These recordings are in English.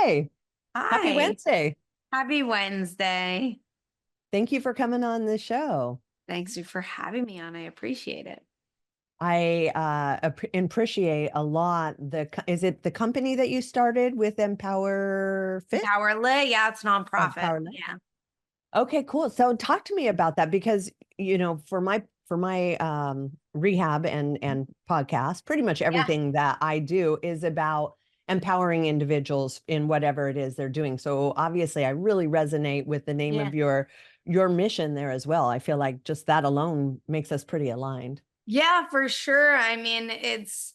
Hi. Happy Hi, Wednesday. happy Wednesday. Thank you for coming on the show. Thanks for having me on. I appreciate it. I appreciate a lot is it the company that you started with Empower Fit? Empower Lit, yeah, it's nonprofit. Empower Lit? Yeah. Okay, cool. So talk to me about that because for my rehab and podcast, pretty much Yeah. everything that I do is about empowering individuals in whatever it is they're doing. So obviously I really resonate with the name Yeah. of your mission there as well. I feel like just that alone makes us pretty aligned. Yeah, for sure. I mean, it's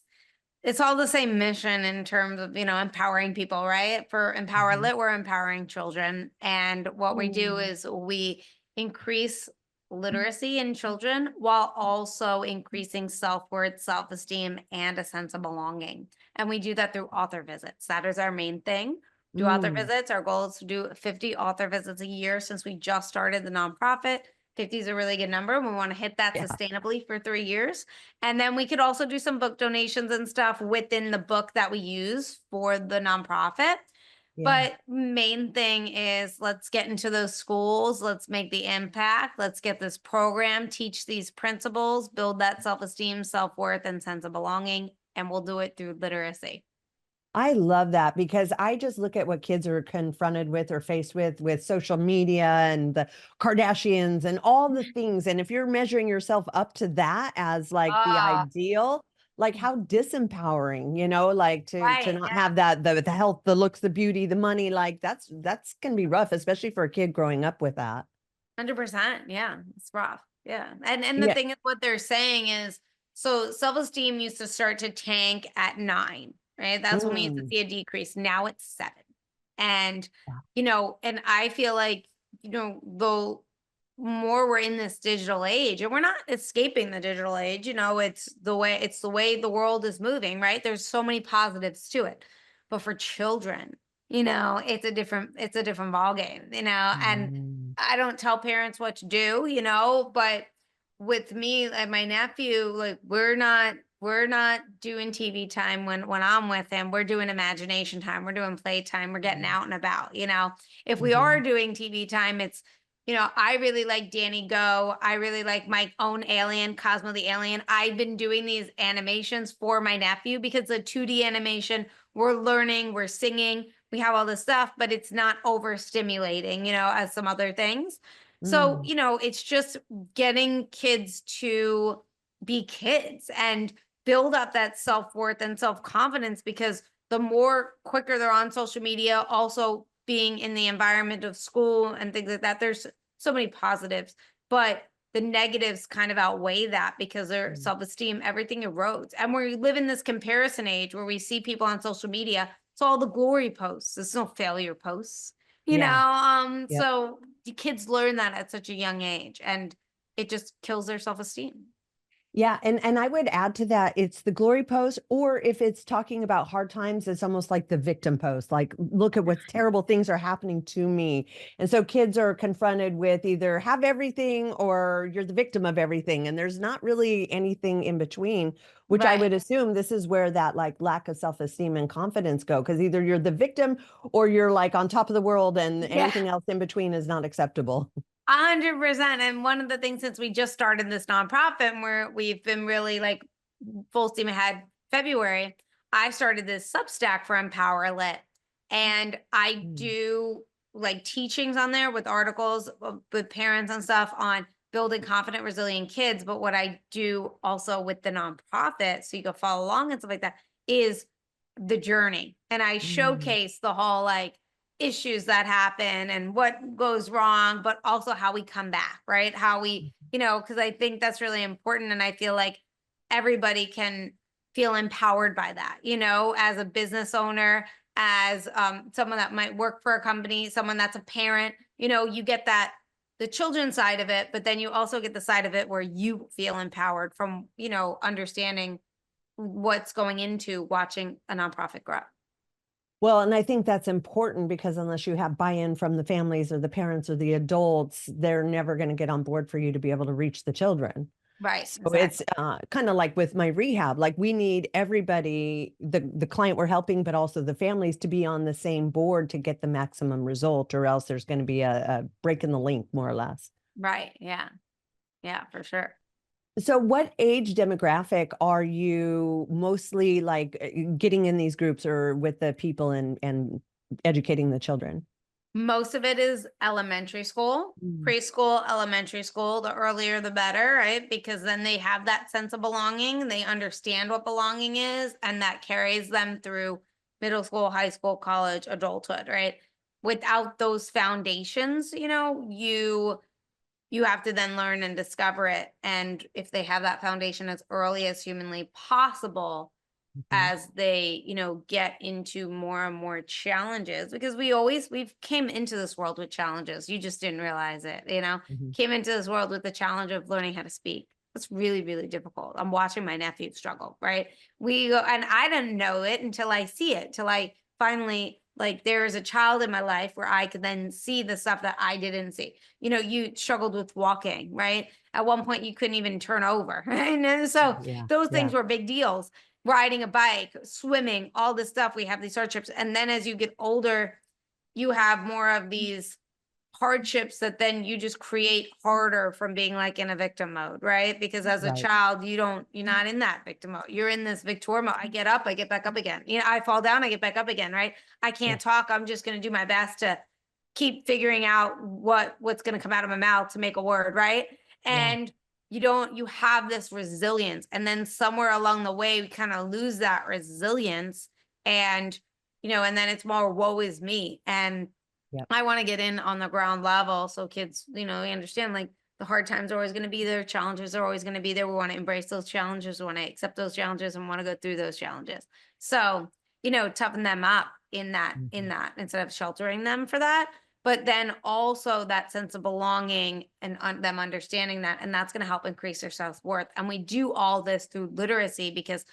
all the same mission in terms of, empowering people, right? For Empower Mhm. Lit, we're empowering children. And what we do Mm. is we increase literacy in children while also increasing self-worth, self-esteem, and a sense of belonging. And we do that through author visits. That is our main thing. Do author Mm. visits. Our goal is to do 50 author visits a year since we just started the nonprofit. 50 is a really good number. We want to hit that Yeah. sustainably for 3 years. And then we could also do some book donations and stuff within the book that we use for the nonprofit. Yeah. But main thing is let's get into those schools. Let's make the impact. Let's get this program, teach these principles, build that self-esteem, self-worth, and sense of belonging. And we'll do it through literacy. I love that because I just look at what kids are confronted with or faced with social media and the Kardashians and all the things. And if you're measuring yourself up to that as like the Ah, ideal, like how disempowering, like to right. not Yeah. have that the health, the looks, the beauty, the money, like that's gonna be rough, especially for a kid growing up with that. 100%. Yeah. It's rough. Yeah. And the Yeah. thing is what they're saying is so self-esteem used to start to tank at 9, right? That's when we used to Mm. see a decrease. Now it's 7. And, Yeah. and I feel like, the more we're in this digital age, and we're not escaping the digital age, it's the way the world is moving, right? There's so many positives to it. But for children, it's a different ball game, and Mm. I don't tell parents what to do, but with me and my nephew, like we're not doing TV time when I'm with him. We're doing imagination time. We're doing playtime. We're getting out and about, If we are Mhm. doing TV time, I really like Danny Go. I really like my own alien, Cosmo the Alien. I've been doing these animations for my nephew because the 2D animation, we're learning, we're singing, we have all this stuff, but it's not overstimulating, as some other things. So, Mm. it's just getting kids to be kids and build up that self-worth and self-confidence because the more quicker they're on social media, also being in the environment of school and things like that, there's so many positives, but the negatives kind of outweigh that because their Mm. self-esteem, everything erodes. And we live in this comparison age where we see people on social media. It's all the glory posts. There's no failure posts, Yeah. Yep. so the kids learn that at such a young age and it just kills their self-esteem. Yeah, and I would add to that, it's the glory post, or if it's talking about hard times, it's almost like the victim post. Like, look at what terrible things are happening to me. And so kids are confronted with either have everything or you're the victim of everything. And there's not really anything in between, which I Right. would assume this is where that like lack of self-esteem and confidence go. Because either you're the victim or you're like on top of the world and Yeah. anything else in between is not acceptable. 100%. And one of the things since we just started this nonprofit where we've been really like full steam ahead February, I started this Substack for Empower Lit. And I Mm. do like teachings on there with articles with parents and stuff on building confident, resilient kids. But what I do also with the nonprofit, so you can follow along and stuff like that, is the journey. And I Mm. showcase the whole like issues that happen and what goes wrong, but also how we come back, right? How we, because I think that's really important. And I feel like everybody can feel empowered by that, as a business owner, as someone that might work for a company, someone that's a parent, you get that the children's side of it, but then you also get the side of it where you feel empowered from, understanding what's going into watching a nonprofit grow. Well, and I think that's important because unless you have buy-in from the families or the parents or the adults, they're never going to get on board for you to be able to reach the children. Right. So it's Exactly. kind of like with my rehab, like we need everybody, the client we're helping, but also the families to be on the same board to get the maximum result, or else there's going to be a break in the link, more or less. Right. Yeah. Yeah, for sure. So what age demographic are you mostly like getting in these groups or with the people and educating the children? Most of it is elementary school, Mm. preschool, elementary school. The earlier, the better, right? Because then they have that sense of belonging. They understand what belonging is, and that carries them through middle school, high school, college, adulthood, right? Without those foundations, you have to then learn and discover it. And if they have that foundation as early as humanly possible, Mhm. as they get into more and more challenges, because we've came into this world with challenges, you just didn't realize it. Mhm. Came into this world with the challenge of learning how to speak. It's really, really difficult. I'm watching my nephew struggle, right? We go, and I didn't know it until I see it, till I finally, like, there is a child in my life where I could then see the stuff that I didn't see. You struggled with walking, right? At one point you couldn't even turn over. And then, so Yeah, those yeah, things were big deals. Riding a bike, swimming, all this stuff. We have these hardships. And then as you get older, you have more of these hardships that then you just create harder from being like in a victim mode, right? Because as a right. child, you're not in that victim mode. You're in this victor mode. I get up, I get back up again. I fall down, I get back up again, right? I Yeah, can't talk. I'm just going to do my best to keep figuring out what's going to come out of my mouth to make a word, right? yeah. And you have this resilience, and then somewhere along the way we kind of lose that resilience, and and then it's more woe is me. And Yep. I want to get in on the ground level so kids, they understand, like, the hard times are always going to be there, challenges are always going to be there. We want to embrace those challenges, we want to accept those challenges, and want to go through those challenges. So, toughen them up Mhm. instead of sheltering them for that. But then also that sense of belonging and them understanding that, and that's going to help increase their self-worth. And we do all this through literacy, because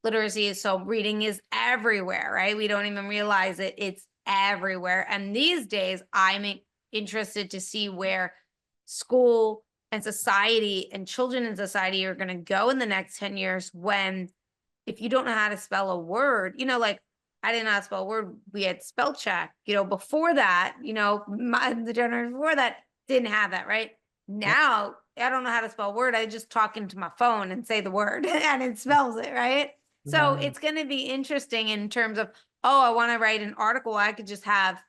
literacy is, so reading is everywhere, right? We don't even realize it. It's everywhere. And these days, I'm interested to see where school and society and children in society are going to go in the next 10 years, when if you don't know how to spell a word, like, I didn't know how to spell a word. We had spell check, before that, the generation before that didn't have that, right? Yep. Now, I don't know how to spell a word. I just talk into my phone and say the word and it spells it, right? So Right. it's going to be interesting in terms of, oh, I want to write an article. I could just have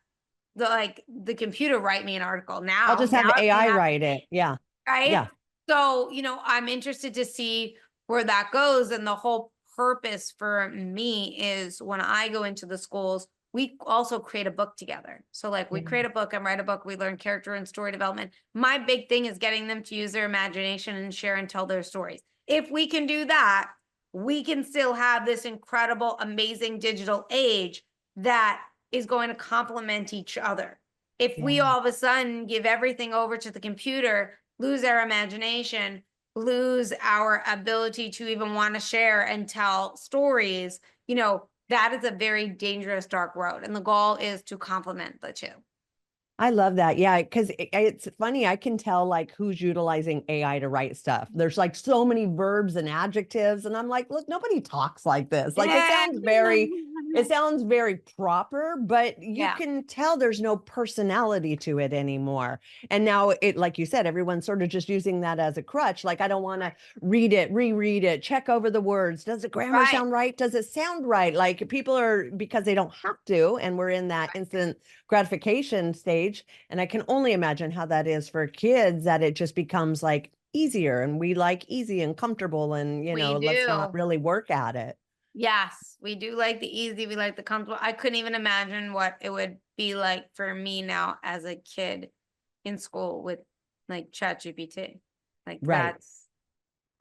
the computer write me an article. I'll Now, just have it's going to AI have write it. Yeah. right? Yeah. So, I'm interested to see where that goes. And the whole purpose for me is, when I go into the schools, we also create a book together. So, like, we Yeah. create a book and write a book, we learn character and story development. My big thing is getting them to use their imagination and share and tell their stories. If we can do that, we can still have this incredible, amazing digital age that is going to complement each other. If we Yeah. all of a sudden give everything over to the computer, lose our imagination, lose our ability to even want to share and tell stories, that is a very dangerous, dark road. And the goal is to complement the two. I love that. Yeah, because it's funny. I can tell like who's utilizing AI to write stuff. There's like so many verbs and adjectives, and I'm like, look, nobody talks like this. Like it sounds very proper, but you Yeah. can tell there's no personality to it anymore. And now it, like you said, everyone's sort of just using that as a crutch. Like, I don't want to read it, reread it, check over the words. Does the grammar Right. sound right? Does it sound right? Like people are, because they don't have to, and we're in that instant gratification stage. And I can only imagine how that is for kids, that it just becomes like easier, and we like easy and comfortable, and We let's not do. really work at it. Yes, we do like the easy, we like the comfortable. I couldn't even imagine what it would be like for me now as a kid in school with, like, ChatGPT. Like, Right. that's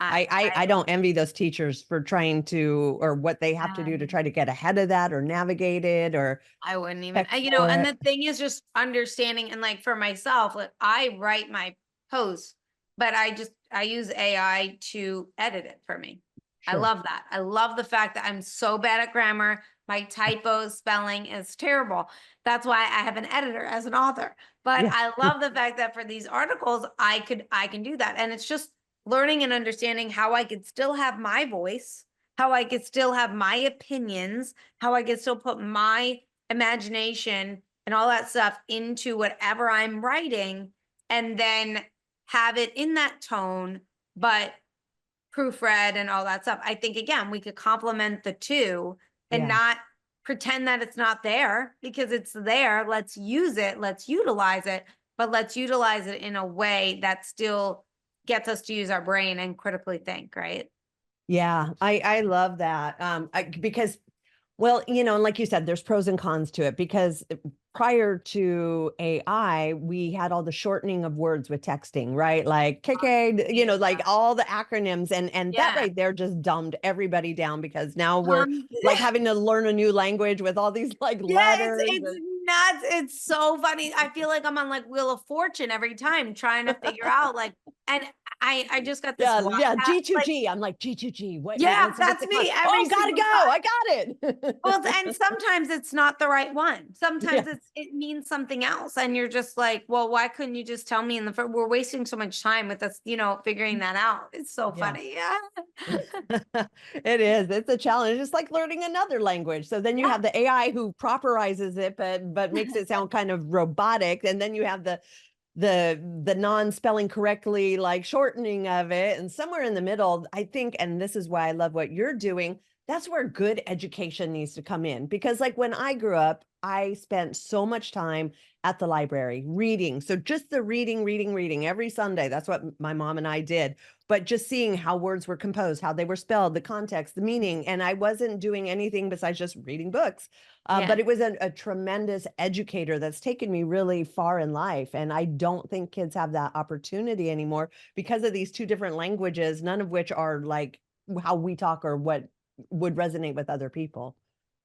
I I don't envy those teachers for trying to, or what they have to do to um, try to get ahead of that or navigate it or I wouldn't even, check and for the it. thing is just understanding, and, like, for myself, like, I write my posts, but I use AI to edit it for me. I Sure. love that. I love the fact that I'm so bad at grammar. My typos, spelling is terrible. That's why I have an editor as an author. But Yeah. I love the fact that for these articles, I can do that. And it's just learning and understanding how I could still have my voice, how I could still have my opinions, how I could still put my imagination and all that stuff into whatever I'm writing, and then have it in that tone, but proofread and all that stuff. I think again, we could complement the two and Yeah. not pretend that it's not there, because it's there. Let's use it, let's utilize it, but let's utilize it in a way that still gets us to use our brain and critically think, right? Yeah, I love that. Because, well, and like you said, there's pros and cons to it, because prior to AI, we had all the shortening of words with texting, right? Like KK, like all the acronyms, and that Yeah. right there just dumbed everybody down, because now we're Um, like having to learn a new language with all these like yeah, letters. it's nuts. It's so funny. I feel like I'm on like Wheel of Fortune every time trying to figure out like, and I just got this Yeah, yeah, WhatsApp, like, G2G. I'm like G2G. yeah, What's that's the con? me every Oh, gotta single go. time. I got Well, it. and sometimes it's not the right one. Yeah. Sometimes it means something else, and you're just like, well, why couldn't you just tell me in the first? We're wasting so much time with us, figuring that out. It's so Yeah. funny. Yeah. It is. It's a challenge. It's like learning another language. So then you Yeah. have the AI who properizes it, but makes it sound kind of robotic. And then you have the non-spelling correctly, like shortening of it. And somewhere in the middle, I think, and this is why I love what you're doing, that's where good education needs to come in. Because like when I grew up, I spent so much time at the library reading. So just the reading every Sunday. That's what my mom and I did. But just seeing how words were composed, how they were spelled, the context, the meaning. And I wasn't doing anything besides just reading books. Yeah. But it was a tremendous educator that's taken me really far in life. And I don't think kids have that opportunity anymore because of these two different languages, none of which are like how we talk or what would resonate with other people,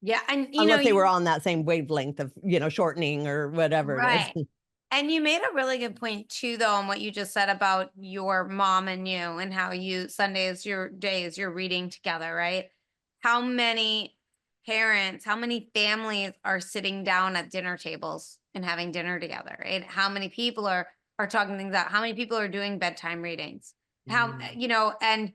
Yeah. And unless they were you on that same wavelength of, shortening or whatever it is. right. And you made a really good point too, though, on what you just said about your mom and you, and how you Sunday is your day, is you're reading together, right? How many parents, how many families are sitting down at dinner tables and having dinner together, right? How many people are talking things out? How many people are doing bedtime readings? How, Mm.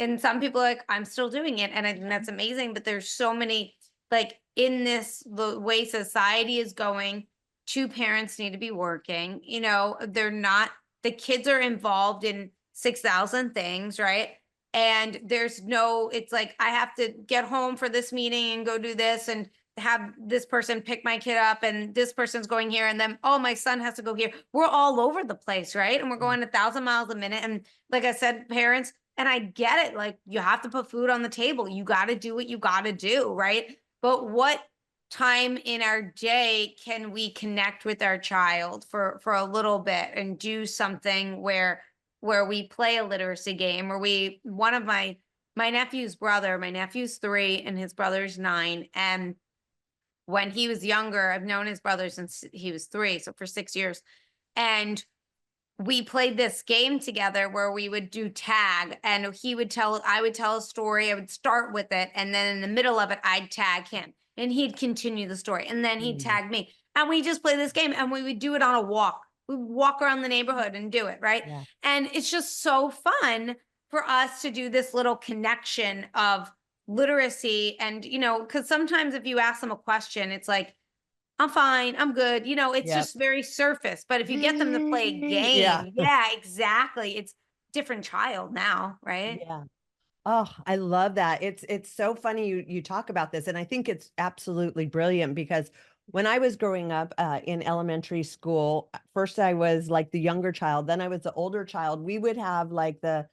and some people are like, I'm still doing it, and I think that's amazing. But there's so many, like, in this, the way society is going, two parents need to be working. They're not, the kids are involved in 6,000 things, right? And there's no, it's like, I have to get home for this meeting and go do this, and have this person pick my kid up, and this person's going here, and then, oh, my son has to go here. We're all over the place, right? And we're going 1,000 miles a minute. And like I said, parents, and I get it, like, you have to put food on the table. You got to do what you got to do, right? But what time in our day can we connect with our child for a little bit and do something where we play a literacy game, or we, one of my nephew's 3 and his brother's 9, and when he was younger, I've known his brother since he was 3, so for 6 years, and we played this game together where we would do tag, and I would tell a story, I would start with it, and then in the middle of it, I'd tag him, and he'd continue the story, and then he'd Mm. tag me. And we just play this game, and we would do it on a walk. We would walk around the neighborhood and do it, right? Yeah. And it's just so fun for us to do this little connection of literacy. And, because sometimes if you ask them a question, it's like, I'm fine, I'm good. It's Yep. just very surface. But if you get them to play a Yeah. game, yeah, exactly. It's different child now, right? Yeah. Oh, I love that. It's so funny you talk about this, and I think it's absolutely brilliant because when I was growing up in elementary school, first I was like the younger child, then I was the older child. We would have like the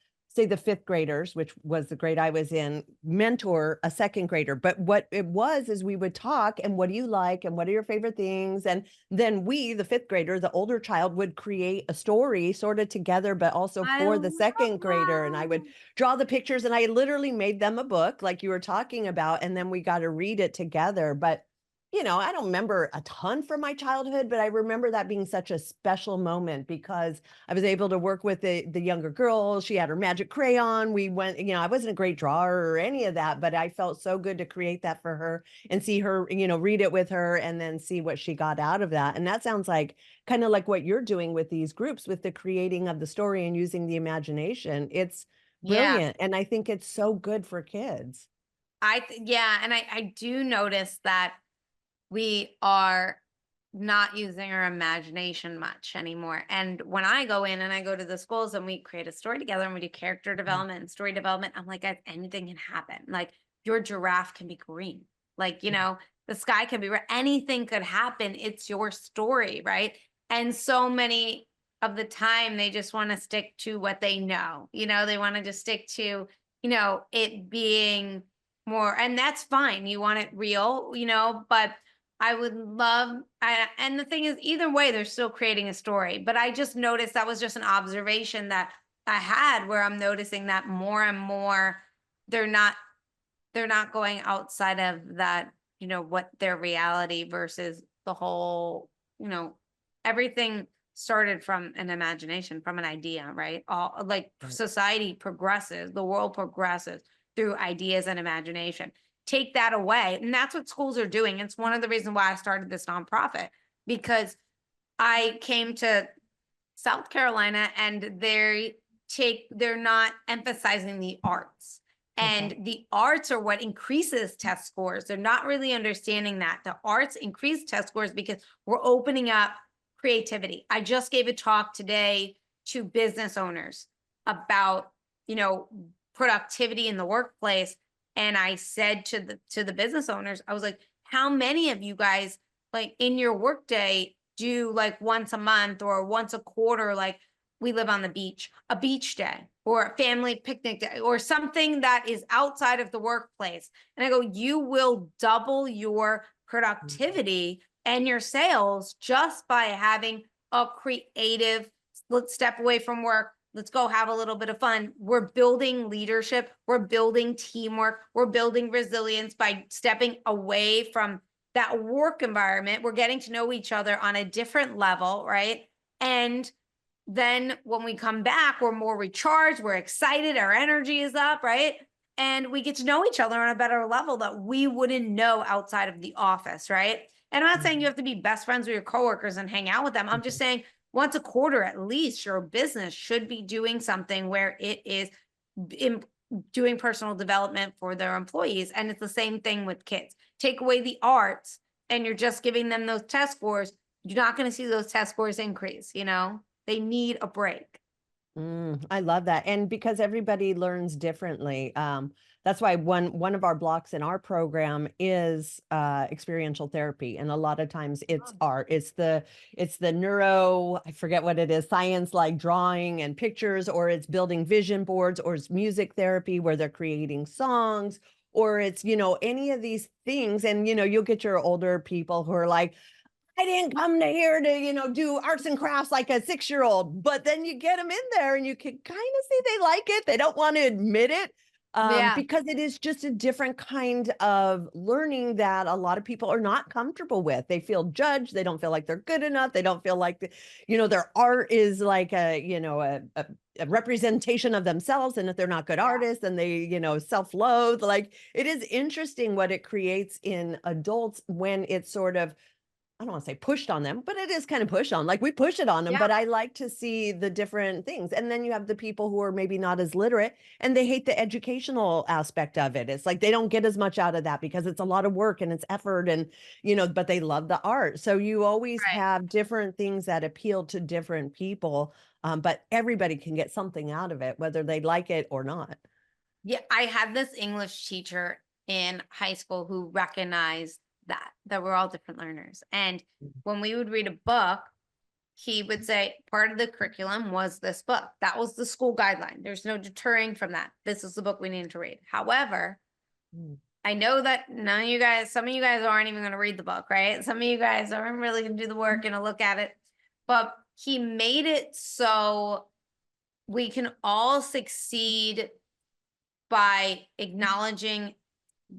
fifth graders, which was the grade I was in, mentor a second grader. But what it was is we would talk, and what do you like, and what are your favorite things, and then we, the fifth grader, the older child, would create a story sort of together, but also I for the love second grader, and I would that. draw the pictures, and I literally made them a book like you were talking about, and then we got to read it together. But I don't remember a ton from my childhood, but I remember that being such a special moment because I was able to work with the younger girl. She had her magic crayon. We went, I wasn't a great drawer or any of that, but I felt so good to create that for her and see her, read it with her and then see what she got out of that. And that sounds like kind of like what you're doing with these groups with the creating of the story and using the imagination. It's Yeah. brilliant. And I think it's so good for kids. Yeah. And I do notice that we are not using our imagination much anymore. And when I go in and I go to the schools and we create a story together and we do character development and story development, I'm like, guys, anything can happen. Like your giraffe can be green. Like, the sky can be red. Anything could happen. It's your story, right? And so many of the time they just want to stick to what they know. They want to just stick to, it being more, and that's fine. You want it real, but I would love, and the thing is, either way, they're still creating a story. But I just noticed that was just an observation that I had where I'm noticing that more and more they're not going outside of that, what their reality versus the whole, everything started from an imagination, from an idea, right? All like Right. society progresses, the world progresses through ideas and imagination. Take that away. And that's what schools are doing. It's one of the reasons why I started this nonprofit, because I came to South Carolina and they're not emphasizing the arts. Okay. And the arts are what increases test scores. They're not really understanding that the arts increase test scores because we're opening up creativity. I just gave a talk today to business owners about, productivity in the workplace. And I said to the business owners, I was like, how many of you guys like in your workday do like once a month or once a quarter, like we live on the beach, a beach day or a family picnic day or something that is outside of the workplace. And I go, you will double your productivity and your sales just by having a creative, let's step away from work. Let's go have a little bit of fun. We're building leadership. We're building teamwork. We're building resilience by stepping away from that work environment. We're getting to know each other on a different level, right? And then when we come back, we're more recharged, we're excited, our energy is up, right? And we get to know each other on a better level that we wouldn't know outside of the office, right? And I'm not saying you have to be best friends with your coworkers and hang out with them. I'm just saying once a quarter, at least your business should be doing something where it is doing personal development for their employees. And it's the same thing with kids. Take away the arts and you're just giving them those test scores. You're not going to see those test scores increase, They need a break. I love that. And because everybody learns differently, that's why one of our blocks in our program is experiential therapy. And a lot of times it's art. It's the neuro, I forget what it is, science like drawing and pictures, or it's building vision boards, or it's music therapy where they're creating songs, or it's, any of these things. And, you'll get your older people who are like, I didn't come to here to, do arts and crafts like a 6-year-old, but then you get them in there and you can kind of see they like it. They don't want to admit it Yeah. because it is just a different kind of learning that a lot of people are not comfortable with. They feel judged. They don't feel like they're good enough. They don't feel like, their art is like a representation of themselves. And if they're not good artists, then they, self-loathe. Like it is interesting what it creates in adults when it's sort of, I don't want to say pushed on them, but it is kind of pushed on. Like we push it on them, Yeah. but I like to see the different things. And then you have the people who are maybe not as literate and they hate the educational aspect of it. It's like they don't get as much out of that because it's a lot of work and it's effort and, but they love the art. So you always Right. have different things that appeal to different people, but everybody can get something out of it, whether they like it or not. Yeah. I had this English teacher in high school who recognized that we're all different learners. And when we would read a book, he would say part of the curriculum was this book. That was the school guideline. There's no deterring from that. This is the book we need to read. However, Mm. I know that some of you guys aren't even going to read the book, right? Some of you guys aren't really going to do the work and to look at it. But he made it so we can all succeed by acknowledging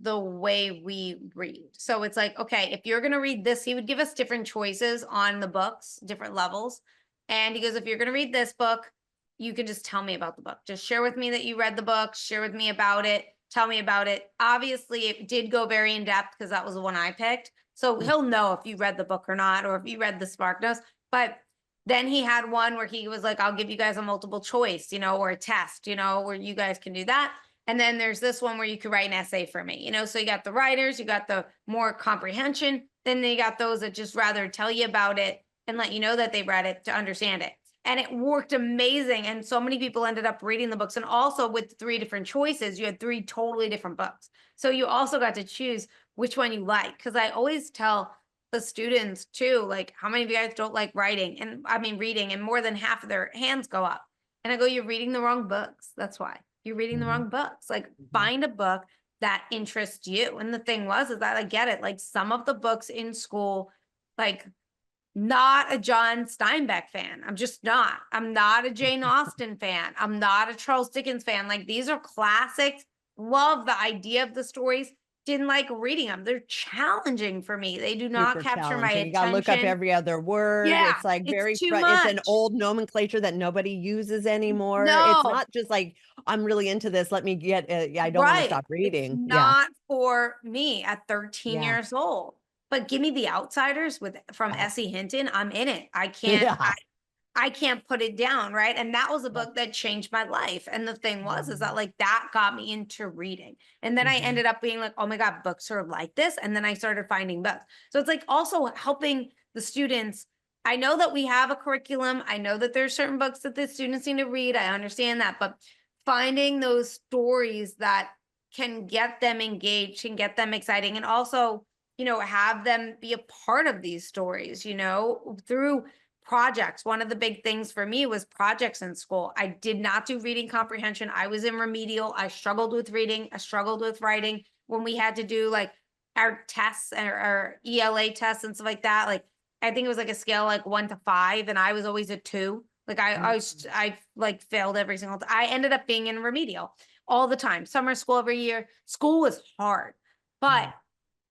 the way we read. So it's like, okay, if you're going to read this, he would give us different choices on the books, different levels. And he goes, if you're going to read this book, you can just tell me about the book. Just share with me that you read the book, share with me about it, tell me about it. Obviously, it did go very in depth because that was the one I picked. So he'll know if you read the book or not, or if you read the Spark Notes. But then he had one where he was like, I'll give you guys a multiple choice, or a test, where you guys can do that. And then there's this one where you could write an essay for me, so you got the writers, you got the more comprehension, then you got those that just rather tell you about it and let you know that they read it to understand it. And it worked amazing. And so many people ended up reading the books. And also with 3 different choices, you had 3 totally different books. So you also got to choose which one you like. Because I always tell the students too, like, how many of you guys don't like writing? And I mean, reading, and more than half of their hands go up. And I go, you're reading the wrong books. That's why you're reading the wrong books. Like, find a book that interests you. And the thing is that I get it. Like, some of the books in school, like, not a John Steinbeck fan. I'm just not. I'm not a Jane Austen fan. I'm not a Charles Dickens fan. Like, these are classics. Love the idea of the stories. Didn't like reading them. They're challenging for me. They do not Super capture my challenging. You gotta look up attention. every other word. Yeah, It's like it's too it's an much. old nomenclature that nobody uses anymore. It's No, not just like, I'm really into this. Let me get, I don't want to right. stop It's reading. Yeah. not for me at 13 Yeah. years old. But give me The Outsiders from Oh, Essie Hinton. I'm in it. I yeah. can't put it down, right? And that was a Yeah. book that changed my life. And the thing is that, Mhm. like, that got me into reading. And then I Mhm. ended up being like, oh my God, books are like this. And then I started finding books. So it's like also helping the students. I know that we have a curriculum. I know that there's certain books that the students need to read. I understand that, but finding those stories that can get them engaged, can get them exciting, and also, have them be a part of these stories, through projects. One of the big things for me was projects in school. I did not do reading comprehension. I was in remedial. I struggled with reading. I struggled with writing. When we had to do like our tests or our ELA tests and stuff like that, like, I think it was like a scale like 1 to 5, and I was always a 2. Like, I like failed every single time. I ended up being in remedial all the time. Summer school every year. School was hard, but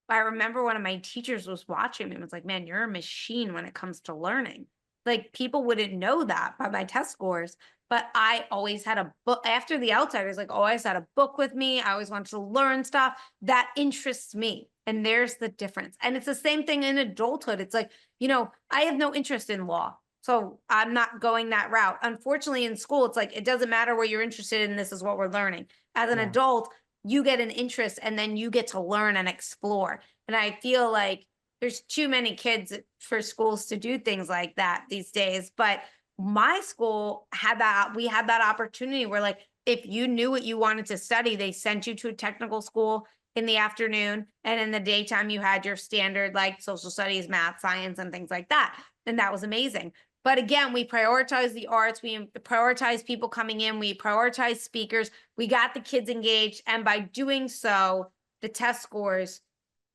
I remember one of my teachers was watching me and was like, man, you're a machine when it comes to learning. Like, people wouldn't know that by my test scores, but I always had a book after The Outsiders, like, always had a book with me. I always wanted to learn stuff that interests me. And there's the difference. And it's the same thing in adulthood. It's like, I have no interest in law. So I'm not going that route. Unfortunately, in school, it's like, it doesn't matter what you're interested in. This is what we're learning. As an Yeah. adult, you get an interest and then you get to learn and explore. And I feel like there's too many kids for schools to do things like that these days. But my school had that, we had that opportunity where, like, if you knew what you wanted to study, they sent you to a technical school in the afternoon, and in the daytime you had your standard like social studies, math, science, and things like that. And that was amazing. But again, we prioritize the arts, we prioritize people coming in, we prioritize speakers, we got the kids engaged, and by doing so, the test scores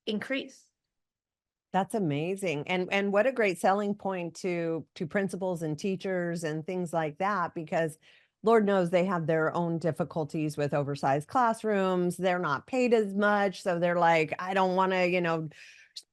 increase. That's amazing. And what a great selling point to principals and teachers and things like that, because Lord knows they have their own difficulties with oversized classrooms. They're not paid as much, so they're like, I don't want to,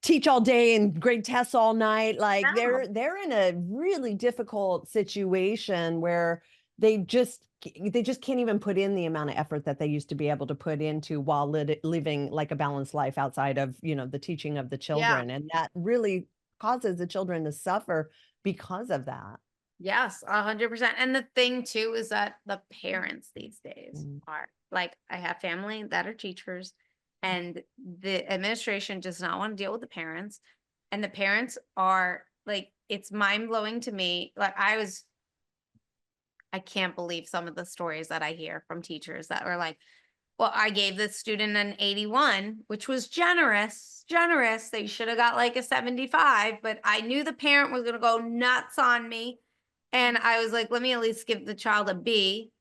teach all day and grade tests all night. Like, No. they're in a really difficult situation where they just can't even put in the amount of effort that they used to be able to put into while living like a balanced life outside of, the teaching of the Yeah. children. And that really causes the children to suffer because of that. Yes, 100%. And the thing too is that the parents these days Mm. are like, I have family that are teachers, and the administration does not want to deal with the parents. And the parents are like, it's mind blowing to me. Like, I can't believe some of the stories that I hear from teachers that are like, well, I gave this student an 81, which was generous. They should have got like a 75, but I knew the parent was going to go nuts on me. And I was like, let me at least give the child a B.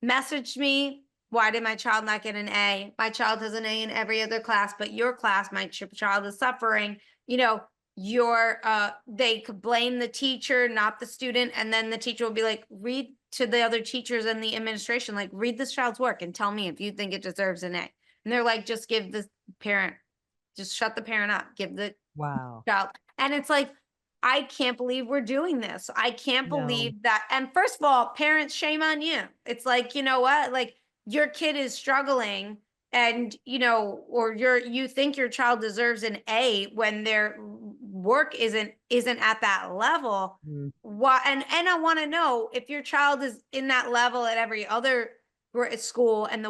Messaged me, why did my child not get an A? My child has an A in every other class, but your class, my child is suffering. They could blame the teacher, not the student. And then the teacher will be like, read to the other teachers and the administration, like, read this child's work and tell me if you think it deserves an A. And they're like, just give the parent, just shut the parent up, give the Wow. child. And it's like, I can't believe we're doing this. I can't No. believe that. And first of all, parents, shame on you. It's like, you know what? Like your kid is struggling and, or you think your child deserves an A when their work isn't at that level. Mm. Why? And I want to know if your child is in that level at every other school and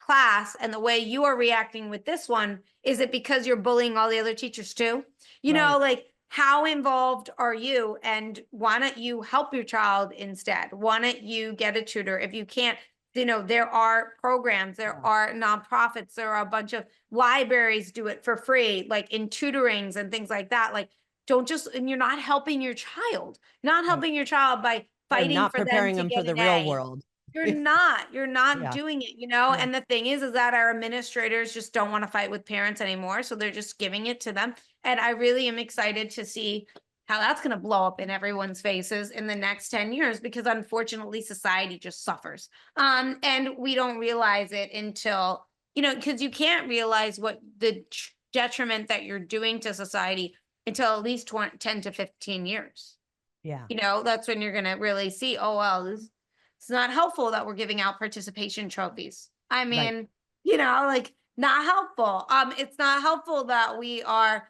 class, and the way you are reacting with this one, is it because you're bullying all the other teachers too? Right. Like how involved are you? And why don't you help your child instead? Why don't you get a tutor? If you can't, there are programs, there Yeah. are nonprofits, there are a bunch of libraries do it for free, like in tutorings and things like that. Like, and you're not helping your child, not Right. helping your child by Or fighting not for them preparing to them for get the an real A. world. You're not Yeah. doing it, Yeah. and the thing is that our administrators just don't want to fight with parents anymore. So they're just giving it to them. And I really am excited to see how that's going to blow up in everyone's faces in the next 10 years, because unfortunately society just suffers. And we don't realize it until, because you can't realize what the detriment that you're doing to society until at least 10 to 15 years. Yeah. That's when you're going to really see, oh, well, it's not helpful that we're giving out participation trophies. I Right. mean, like not helpful. It's not helpful that we are,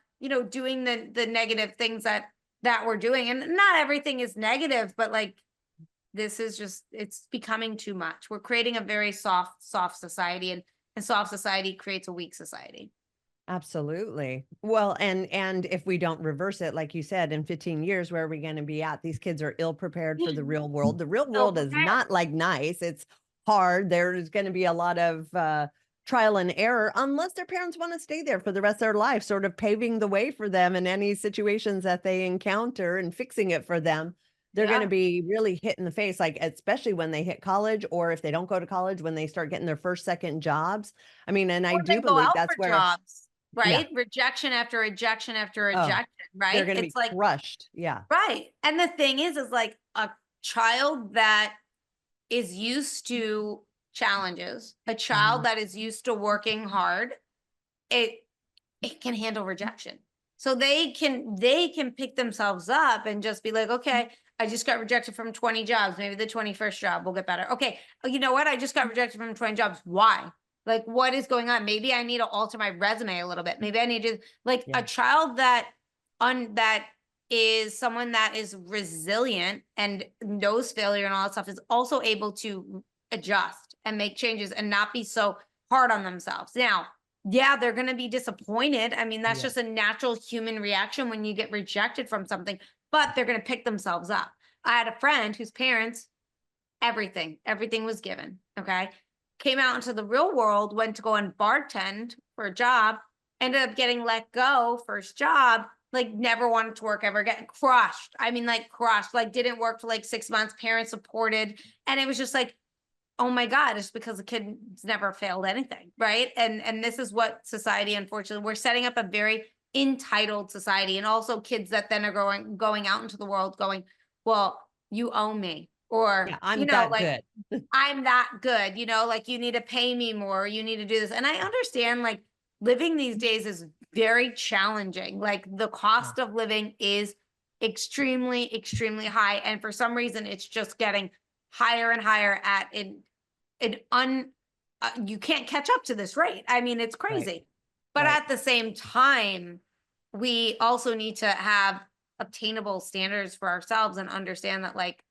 doing the negative things that we're doing. And not everything is negative, but like, this is just, it's becoming too much. We're creating a very soft society, and soft society creates a weak society. Absolutely. Well, and if we don't reverse it, like you said, in 15 years, where are we going to be at? These kids are ill prepared for the real world. The real So world is prepared. not like nice. It's hard. There's going to be a lot of trial and error, unless their parents want to stay there for the rest of their life, sort of paving the way for them in any situations that they encounter and fixing it for them. They're going to Yeah. be really hit in the face, like especially when they hit college, or if they don't go to college, when they start getting their first, second jobs. I mean, and I Or they do go believe out that's for where, jobs, yeah. right? Rejection after rejection after Oh, rejection, they're right? going to It's be like, crushed. Yeah. right. And the thing is like a child that is used to challenges, a child Mhm. that is used to working hard, it can handle rejection. So they can pick themselves up and just be like, okay, I just got rejected from 20 jobs. Maybe the 21st job will get better. Okay, you know what? I just got rejected from 20 jobs. Why? Like, what is going on? Maybe I need to alter my resume a little bit. Maybe I need to, like, Yeah. a child that is someone that is resilient and knows failure and all that stuff is also able to adjust and make changes and not be so hard on themselves. Now, yeah, they're going to be disappointed. I mean, that's Yeah. just a natural human reaction when you get rejected from something, but they're going to pick themselves up. I had a friend whose parents, everything was given. Okay. Came out into the real world, went to go and bartend for a job, ended up getting let go, first job, like never wanted to work ever again, crushed. I mean, like crushed, like didn't work for like 6 months, parents supported. And it was just like, oh my God, it's because the kid's never failed anything, right? And this is what society, unfortunately, we're setting up a very entitled society, and also kids that then are going out into the world going, well, you owe me, or Yeah. I'm that like good. I'm that good, like you need to pay me more, or you need to do this. And I understand like living these days is very challenging. Like the Yeah. cost of living is extremely, extremely high. And for some reason, it's just getting higher and higher at you can't catch up to this rate. I mean, it's Right. crazy. But Right. at the same time, we also need to have obtainable standards for ourselves and understand that like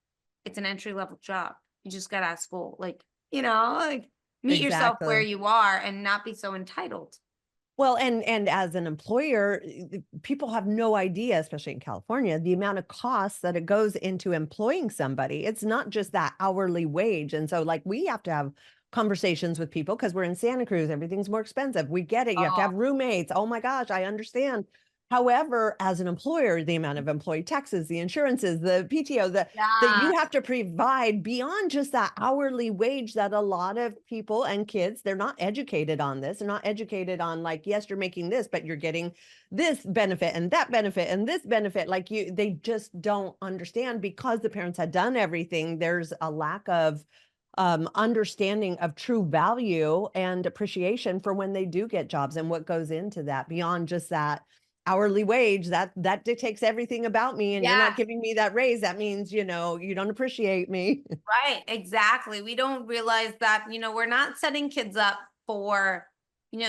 it's an entry level job. You just got out of school. Like, like meet yourself where Exactly. you are and not be so entitled. Well, and as an employer, people have no idea, especially in California, the amount of costs that it goes into employing somebody. It's not just that hourly wage. And so like we have to have conversations with people because we're in Santa Cruz, everything's more expensive. We get it. You have to Oh, have roommates. Oh my gosh, I understand. However, as an employer, the amount of employee taxes, the insurances, the PTO, that yeah. you have to provide beyond just that hourly wage, that a lot of people and kids, they're not educated on this. They're not educated on like, yes, you're making this, but you're getting this benefit and that benefit and this benefit. Like they just don't understand because the parents had done everything. There's a lack of understanding of true value and appreciation for when they do get jobs and what goes into that beyond just that hourly wage that dictates everything about me, and you're not Yes. giving me that raise. That means, you know, you don't appreciate me. Right, exactly. We don't realize that, we're not setting kids up for,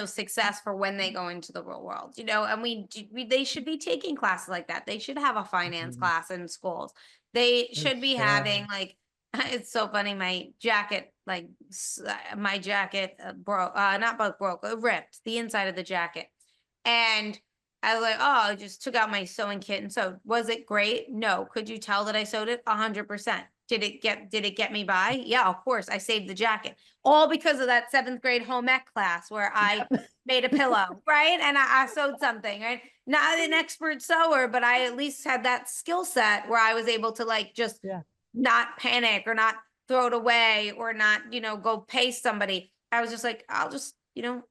success for when they go into the real world, and they should be taking classes like that. They should have a finance Mhm. class in schools. They For should be having sure. like, it's so funny. My jacket broke, not broke, ripped the inside of the jacket. And I was like, oh, I just took out my sewing kit and sewed. Was it great? No. Could you tell that I sewed it? 100%. Did it get me by? Yeah, of course. I saved the jacket. All because of that seventh grade home ec class where I made a pillow, right? And I sewed something, right? Not an expert sewer, but I at least had that skill set where I was able to like just Yeah. not panic or not throw it away or not, go pay somebody. I was just like, I'll just, and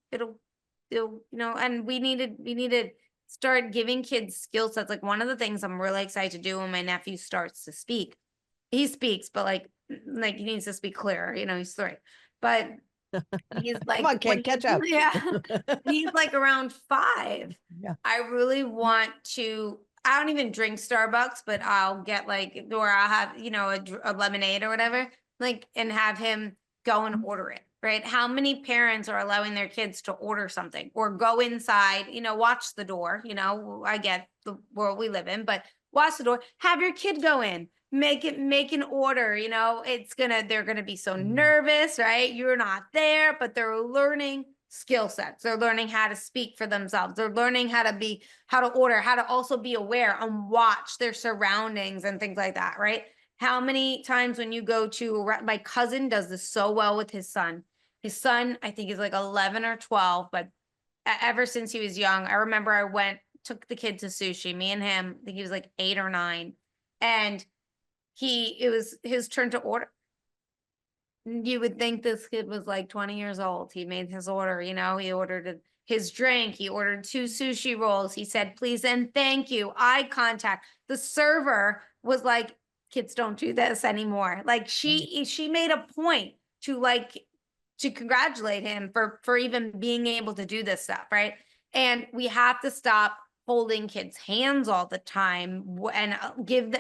we needed start giving kids skill sets. Like one of the things I'm really excited to do when my nephew starts to speak, he speaks, but like he needs to speak clearer, he's 3. But he's Come like on, kid, catch up. yeah, he's like around 5. Yeah. I really want to. I don't even drink Starbucks, but I'll get like, or I'll have, a lemonade or whatever, like, and have him go and order it, right? How many parents are allowing their kids to order something or go inside, watch the door? I get the world we live in, but watch the door, have your kid go in, make an order. They're gonna be so Mm. nervous, right? You're not there, but they're learning skill sets. They're learning how to speak for themselves. They're learning how to order, how to also be aware and watch their surroundings and things like that, right? How many times when you go to my cousin does this so well with his son. His son, I think, is like 11 or 12, but ever since he was young, I remember took the kid to sushi, me and him. I think he was like 8 or 9, and it was his turn to order. You would think this kid was like 20 years old. He made his order, he ordered his drink, he ordered 2 sushi rolls. He said, please and thank you, eye contact. The server was like, kids don't do this anymore. Like she made a point to congratulate him for even being able to do this stuff, right? And we have to stop holding kids' hands all the time and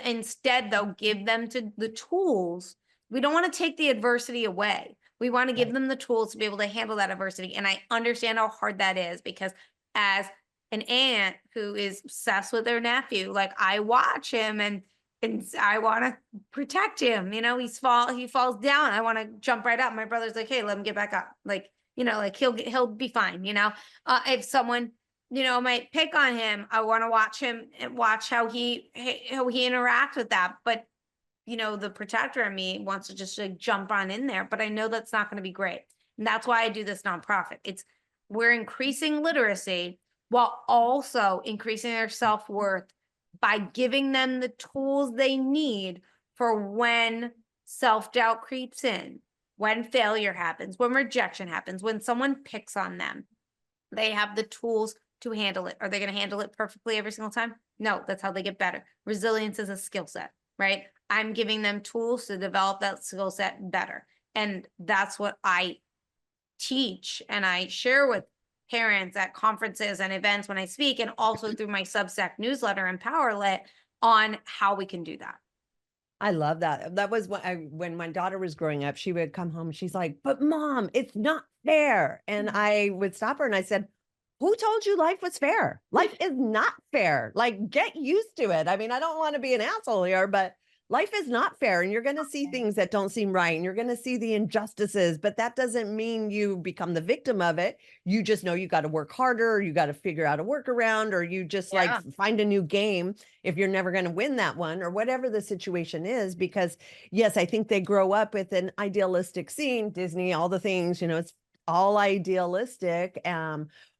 instead though give them to the tools. We don't want to take the adversity away. We want to give Right. them the tools to be able to handle that adversity. And I understand how hard that is because as an aunt who is obsessed with their nephew, like I watch him and I want to protect him. He falls down. I want to jump right up. My brother's like, hey, let him get back up. Like, like he'll be fine. If someone, might pick on him, I want to watch him and watch how he interacts with that. But the protector in me wants to just like jump on in there, but I know that's not going to be great. And that's why I do this nonprofit. We're increasing literacy while also increasing their self-worth by giving them the tools they need for when self-doubt creeps in, when failure happens, when rejection happens, when someone picks on them. They have the tools to handle it. Are they going to handle it perfectly every single time? No, that's how they get better. Resilience is a skill set, right? I'm giving them tools to develop that skill set better. And that's what I teach and I share with parents at conferences and events when I speak, and also through my Substack newsletter, Empowerlit, on how we can do that. I love that. That was when my daughter was growing up, she would come home and she's like, but mom, it's not fair. And I would stop her and I said, who told you life was fair? Life is not fair. Like, get used to it. I mean, I don't want to be an asshole here, but life is not fair. And you're going to see things that don't seem right. And you're going to see the injustices, but that doesn't mean you become the victim of it. You just know you got to work harder, or you got to figure out a workaround, or you just like Yeah. find a new game if you're never going to win that one, or whatever the situation is. Because yes, I think they grow up with an idealistic scene, Disney, all the things, it's all idealistic.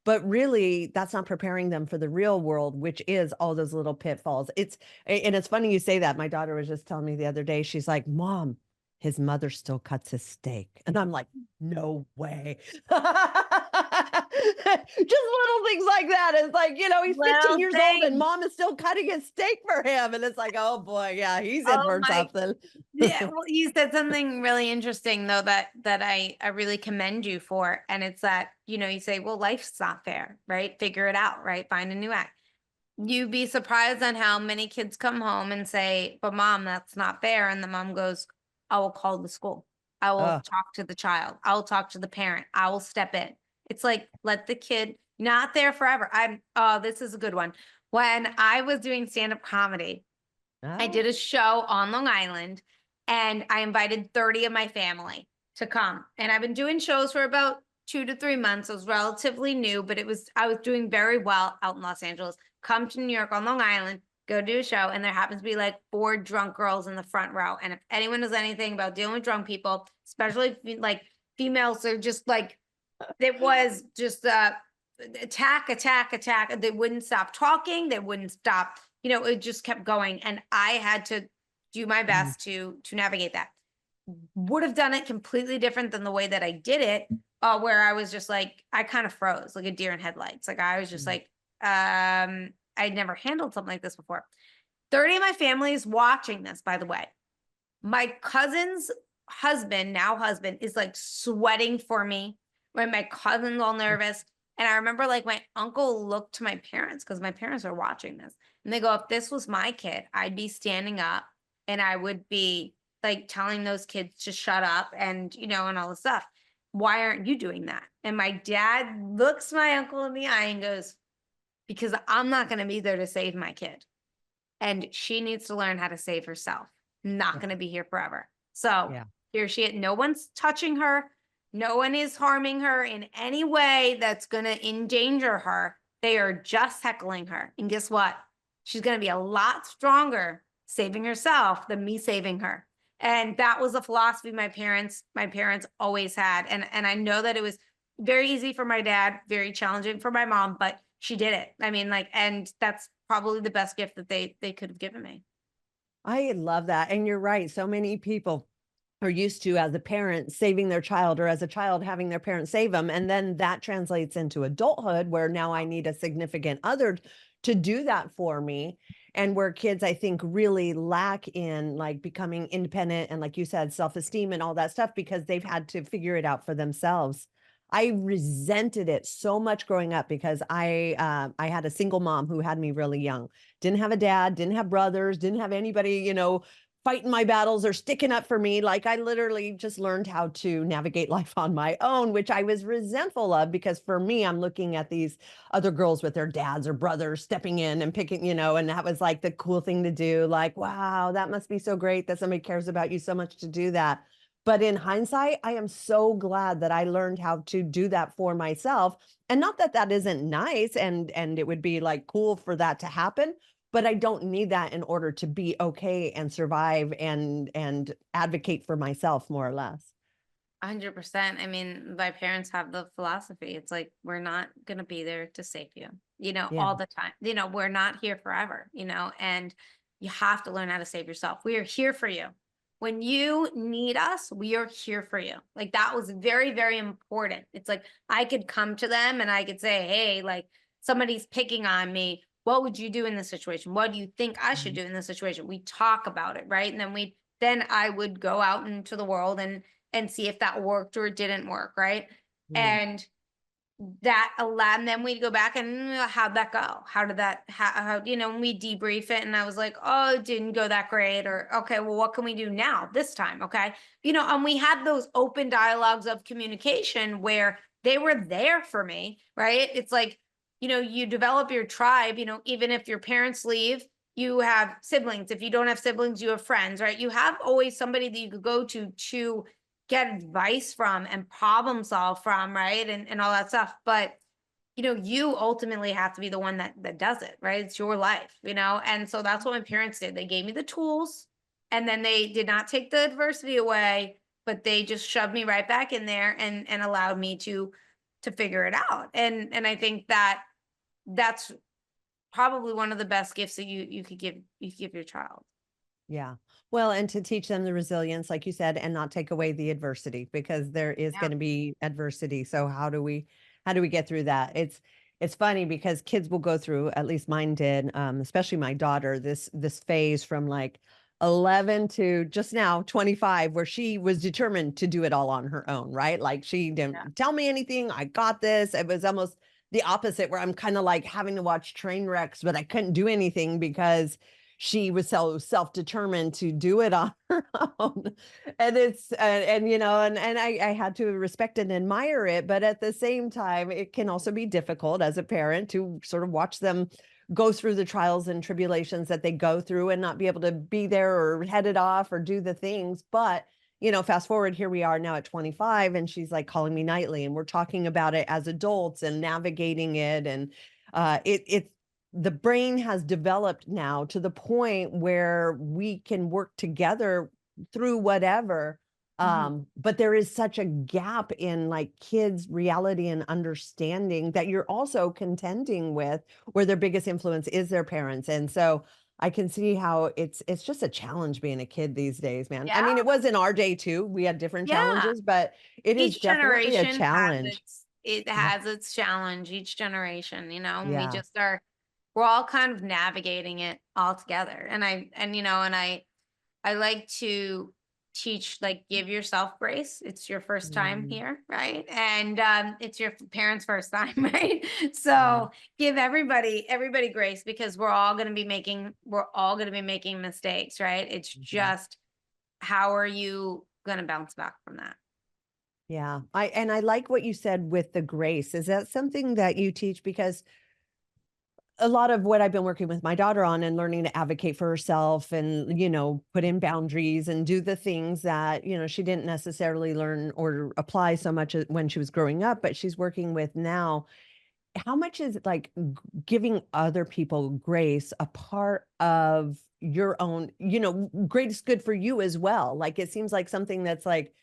But really that's not preparing them for the real world, which is all those little pitfalls. And it's funny you say that. My daughter was just telling me the other day, she's like, mom, his mother still cuts his steak. And I'm like, no way. Just little things like that. It's like, he's 15 Little years old and things. mom is still cutting his steak for him. And it's like, oh boy, yeah, he's in Oh for my something. Yeah, well, you said something really interesting though that I really commend you for, and it's that, you say, well, life's not fair, right? Figure it out, right? Find a new act. You'd be surprised on how many kids come home and say, "But mom, that's not fair." And the mom goes, "I will call the school. I will Oh, talk to the child. I will talk to the parent. I will step in." It's like, let the kid not there forever. Oh, this is a good one. When I was doing stand-up comedy, I oh, did a show on Long Island and I invited 30 of my family to come. And I've been doing shows for about 2 to 3 months. I was relatively new, but I was doing very well out in Los Angeles. Come to New York on Long Island, go do a show, and there happens to be like 4 drunk girls in the front row. And if anyone knows anything about dealing with drunk people, especially like females, are just like, it was just attack, attack, attack. They wouldn't stop talking. They wouldn't stop. It just kept going, and I had to do my mm, best to navigate that. Would have done it completely different than the way that I did it, where I was just like, I kind of froze like a deer in headlights. Like I was just mm. like, I'd never handled something like this before. 30 of my family is watching this, by the way. My cousin's husband, now husband, is like sweating for me when my cousin's all nervous. And I remember like my uncle looked to my parents because my parents are watching this. And they go, if this was my kid, I'd be standing up and I would be like telling those kids to shut up and all this stuff. Why aren't you doing that? And my dad looks my uncle in the eye and goes, because I'm not going to be there to save my kid. And she needs to learn how to save herself. Not Yeah, going to be here forever. So yeah. here she is. No one's touching her. No one is harming her in any way that's going to endanger her. They are just heckling her. And guess what? She's going to be a lot stronger saving herself than me saving her. And that was a philosophy my parents always had. And I know that it was very easy for my dad, very challenging for my mom, but she did it. I mean, like, and that's probably the best gift that they could have given me. I love that. And you're right. So many people are used to, as a parent, saving their child, or as a child having their parent save them. And then that translates into adulthood, where now I need a significant other to do that for me. And where kids, I think, really lack in like becoming independent and, like you said, self-esteem and all that stuff, because they've had to figure it out for themselves. I resented it so much growing up because I had a single mom who had me really young. Didn't have a dad, didn't have brothers, didn't have anybody, fighting my battles or sticking up for me. Like I literally just learned how to navigate life on my own, which I was resentful of, because for me, I'm looking at these other girls with their dads or brothers stepping in and picking, and that was like the cool thing to do. Like, wow, that must be so great that somebody cares about you so much to do that. But in hindsight, I am so glad that I learned how to do that for myself. And not that that isn't nice, and it would be like cool for that to happen, but I don't need that in order to be okay and survive and advocate for myself, more or less. 100%. I mean, my parents have the philosophy. It's like, we're not going to be there to save you, Yeah. all the time. We're not here forever, and you have to learn how to save yourself. We are here for you. When you need us, we are here for you. Like that was very, very important. It's like I could come to them and I could say, hey, like somebody's picking on me. What would you do in this situation? What do you think I should Mhm. do in this situation? We talk about it, right? And then I would go out into the world and see if that worked or it didn't work, right? Mm. And that allowed, and then we'd go back and how'd that go? How did that, and we debrief it. And I was like, oh, it didn't go that great. Or, okay, well, what can we do now this time? Okay. And we had those open dialogues of communication where they were there for me, right? It's like, you develop your tribe, even if your parents leave, you have siblings. If you don't have siblings, you have friends, right? You have always somebody that you could go to get advice from and problem solve from, right? And all that stuff. But you ultimately have to be the one that does it, right? It's your life. And so that's what my parents did. They gave me the tools and then they did not take the adversity away, but they just shoved me right back in there and allowed me to figure it out. And I think that's probably one of the best gifts that you could give your child. Yeah. Well, and to teach them the resilience, like you said, and not take away the adversity, because there is Yeah. going to be adversity. So how do we get through that? It's funny because kids will go through, at least mine did, especially my daughter, this phase from like, 11 to just now 25, where she was determined to do it all on her own, right? Like she Yeah. didn't tell me anything. I got this. It was almost the opposite, where I'm kind of like having to watch train wrecks, but I couldn't do anything because she was so self-determined to do it on her own. And it's and you know, and I had to respect and admire it, but at the same time it can also be difficult as a parent to sort of watch them go through the trials and tribulations that they go through and not be able to be there or head it off or do the things. But, you know, fast forward, here we are now at 25, and she's like calling me nightly, and we're talking about it as adults and navigating it. And it's the brain has developed now to the point where we can work together through whatever. Mhm. But there is such a gap in like kids' reality and understanding that you're also contending with, where their biggest influence is their parents. And so I can see how it's just a challenge being a kid these days, man. I Yeah. mean, it was in our day too. We had different Yeah. challenges, but it is Each definitely a generation has challenge. it Yeah. has its challenge, each generation, you know, and we Yeah. just are, we're all kind of navigating it all together. I like to teach, like, give yourself grace. It's your first time Mm, here, right? And it's your parents' first time, right? yeah. So give everybody grace, because we're all gonna be making mistakes, right? It's Mhm. just, how are you gonna bounce back from that? Yeah. I like what you said with the grace. Is that something that you teach? Because a lot of what I've been working with my daughter on and learning to advocate for herself and, you know, put in boundaries and do the things that, you know, she didn't necessarily learn or apply so much when she was growing up, but she's working with now. How much is like giving other people grace a part of your own, you know, grace good for you as well? Like it seems like something that's like,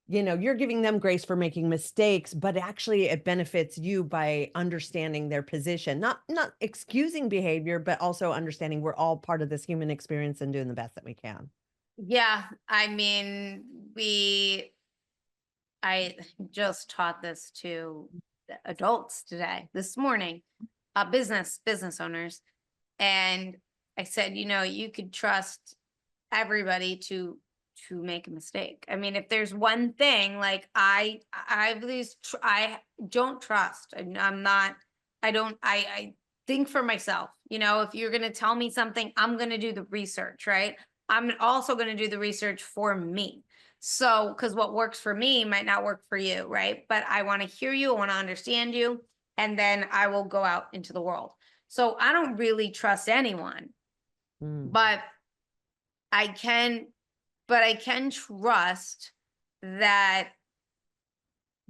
you know, you're giving them grace for making mistakes, but actually it benefits you by understanding their position, not excusing behavior, but also understanding we're all part of this human experience and doing the best that we can. Yeah, I mean, I just taught this to the adults today, this morning, business owners. And I said, you know, you could trust everybody to make a mistake. I mean, if there's one thing, like I don't trust. I'm not. I don't. I think for myself. You know, if you're gonna tell me something, I'm gonna do the research, right? I'm also gonna do the research for me. So, because what works for me might not work for you, right? But I want to hear you. I want to understand you, and then I will go out into the world. So I don't really trust anyone, Mm, but I can I can trust that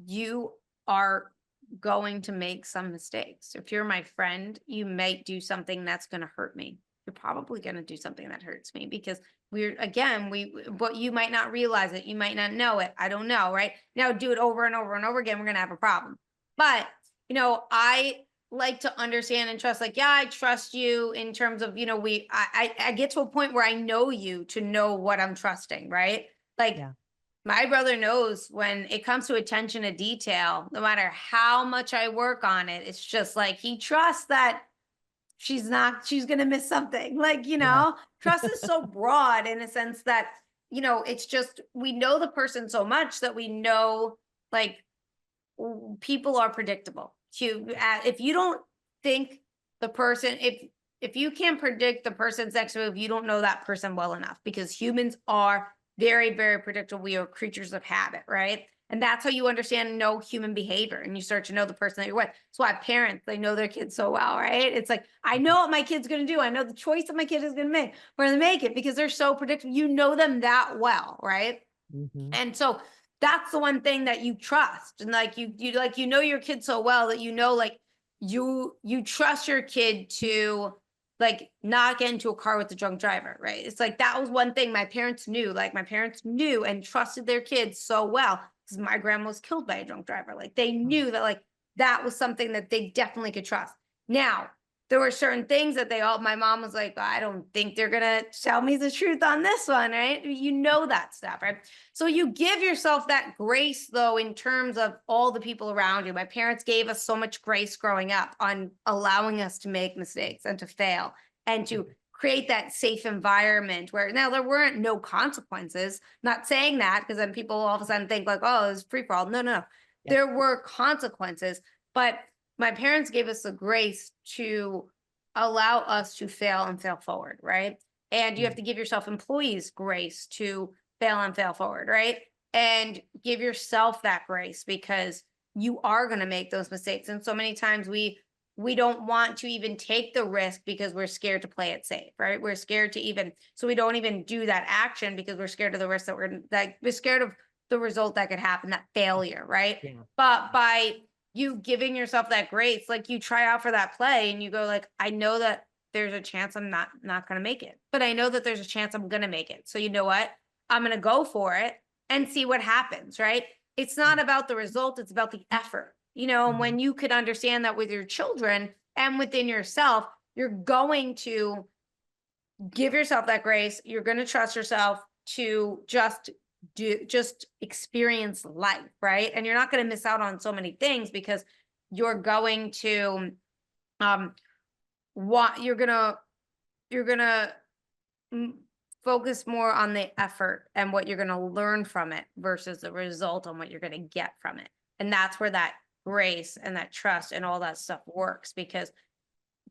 you are going to make some mistakes. If you're my friend, you might do something that's going to hurt me. You're probably going to do something that hurts me, because but you might not realize it. You might not know it. I don't know. Right now, do it over and over and over again. We're going to have a problem. But, you know, I like to understand and trust, like, yeah, I trust you in terms of, you know, I get to a point where I know you to know what I'm trusting. Right. Like, yeah. my brother knows when it comes to attention to detail, no matter how much I work on it, it's just like he trusts that she's going to miss something. Like, you Yeah. know, trust is so broad in a sense that, you know, it's just, we know the person so much that we know, like, people are predictable. If you don't think the person, if you can't predict the person's next move, you don't know that person well enough, because humans are very predictable. We are creatures of habit, right? And that's how you understand and know human behavior, and you start to know the person that you're with. That's why parents, they know their kids so well, right? It's like, I know what my kid's going to do. I know the choice that my kid is going to make. We're going to make it because they're so predictable. You know them that well, right? Hmm. And so that's the one thing that you trust. And like you know your kid so well that, you know, like, you trust your kid to, like, not get into a car with a drunk driver, right? It's like, that was one thing my parents knew. Like, my parents knew and trusted their kids so well, because my grandma was killed by a drunk driver. Like, they knew that, like, that was something that they definitely could trust. Now, there were certain things that my mom was like, I don't think they're gonna tell me the truth on this one, right? You know that stuff, right? So you give yourself that grace, though, in terms of all the people around you. My parents gave us so much grace growing up on allowing us to make mistakes and to fail and to create that safe environment where now there weren't no consequences. Not saying that because then people all of a sudden think like, oh, it's free for all. No, no, no. Yeah. There were consequences, but my parents gave us the grace to allow us to fail and fail forward, right? And you have to give yourself employees grace to fail and fail forward, right? And give yourself that grace because you are going to make those mistakes. And so many times we don't want to even take the risk because we're scared to play it safe, right? We're scared to even, so we don't even do that action because we're scared of the risk that we're scared of the result that could happen, that failure, right? Yeah. But by you giving yourself that grace, like you try out for that play and you go like, I know that there's a chance I'm not going to make it, but I know that there's a chance I'm going to make it. So you know what? I'm going to go for it and see what happens, right? It's not about the result. It's about the effort, you know, and when you could understand that with your children and within yourself, you're going to give yourself that grace. You're going to trust yourself to just experience life, right? And you're not going to miss out on so many things because you're going to you're gonna focus more on the effort and what you're gonna learn from it versus the result on what you're gonna get from it. And that's where that grace and that trust and all that stuff works, because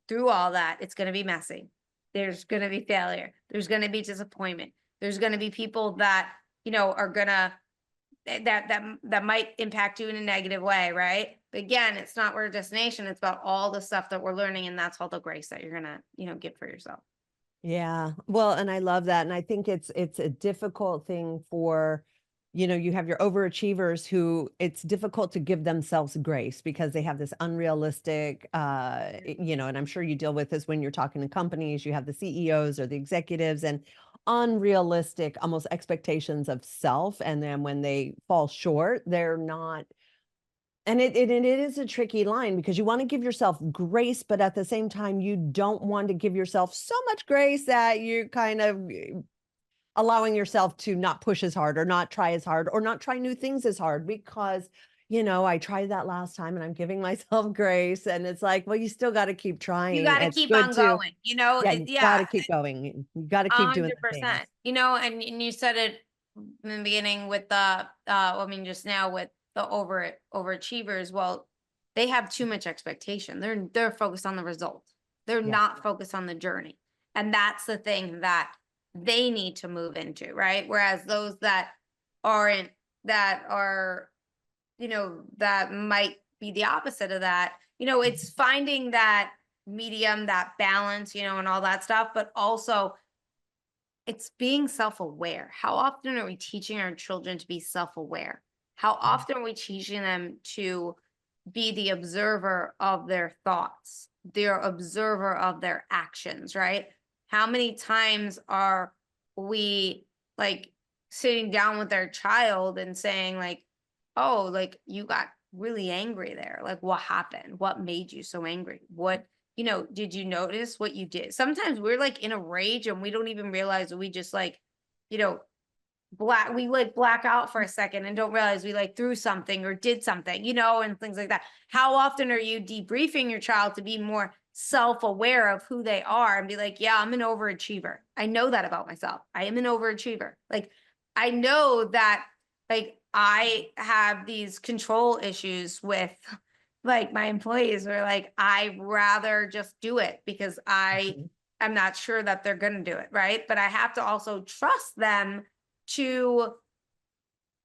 through all that, it's gonna be messy. There's gonna be failure. There's gonna be disappointment. There's gonna be people that, you know, are gonna that might impact you in a negative way, right? But again, it's not we're a destination. It's about all the stuff that we're learning, and that's all the grace that you're gonna, you know, give for yourself. Yeah. Well, and I love that. And I think it's a difficult thing for, you know, you have your overachievers who it's difficult to give themselves grace because they have this unrealistic, you know, and I'm sure you deal with this when you're talking to companies, you have the CEOs or the executives and unrealistic almost expectations of self. And then when they fall short, they're not. And it is a tricky line because you want to give yourself grace, but at the same time, you don't want to give yourself so much grace that you're kind of allowing yourself to not push as hard or not try as hard or not try new things as hard because, you know, I tried that last time and I'm giving myself grace. And it's like, well, you still got to keep You trying. got to It's keep good on to, going, you know, yeah, you got to keep going. You got to keep doing the things. 100%, you know, and you said it in the beginning with the, I mean, just now with the overachievers. Well, they have too much expectation. They're focused on the result. They're Yeah. not focused on the journey. And that's the thing that they need to move into, right? Whereas those that aren't, that are, you know, that might be the opposite of that, you know, it's finding that medium, that balance, you know, and all that stuff, but also it's being self-aware. How often are we teaching our children to be self-aware? How often are we teaching them to be the observer of their thoughts, their observer of their actions, right? How many times are we like sitting down with our child and saying like, oh, like you got really angry there. Like what happened? What made you so angry? What, you know, did you notice what you did? Sometimes we're like in a rage and we don't even realize that we just like, you know, we like black out for a second and don't realize we like threw something or did something, you know, and things like that. How often are you debriefing your child to be more self-aware of who they are and be like, yeah, I'm an overachiever. I know that about myself. I am an overachiever. Like, I know that like I have these control issues with like my employees where like, I rather just do it because I'm not sure that they're going to do it. Right. But I have to also trust them to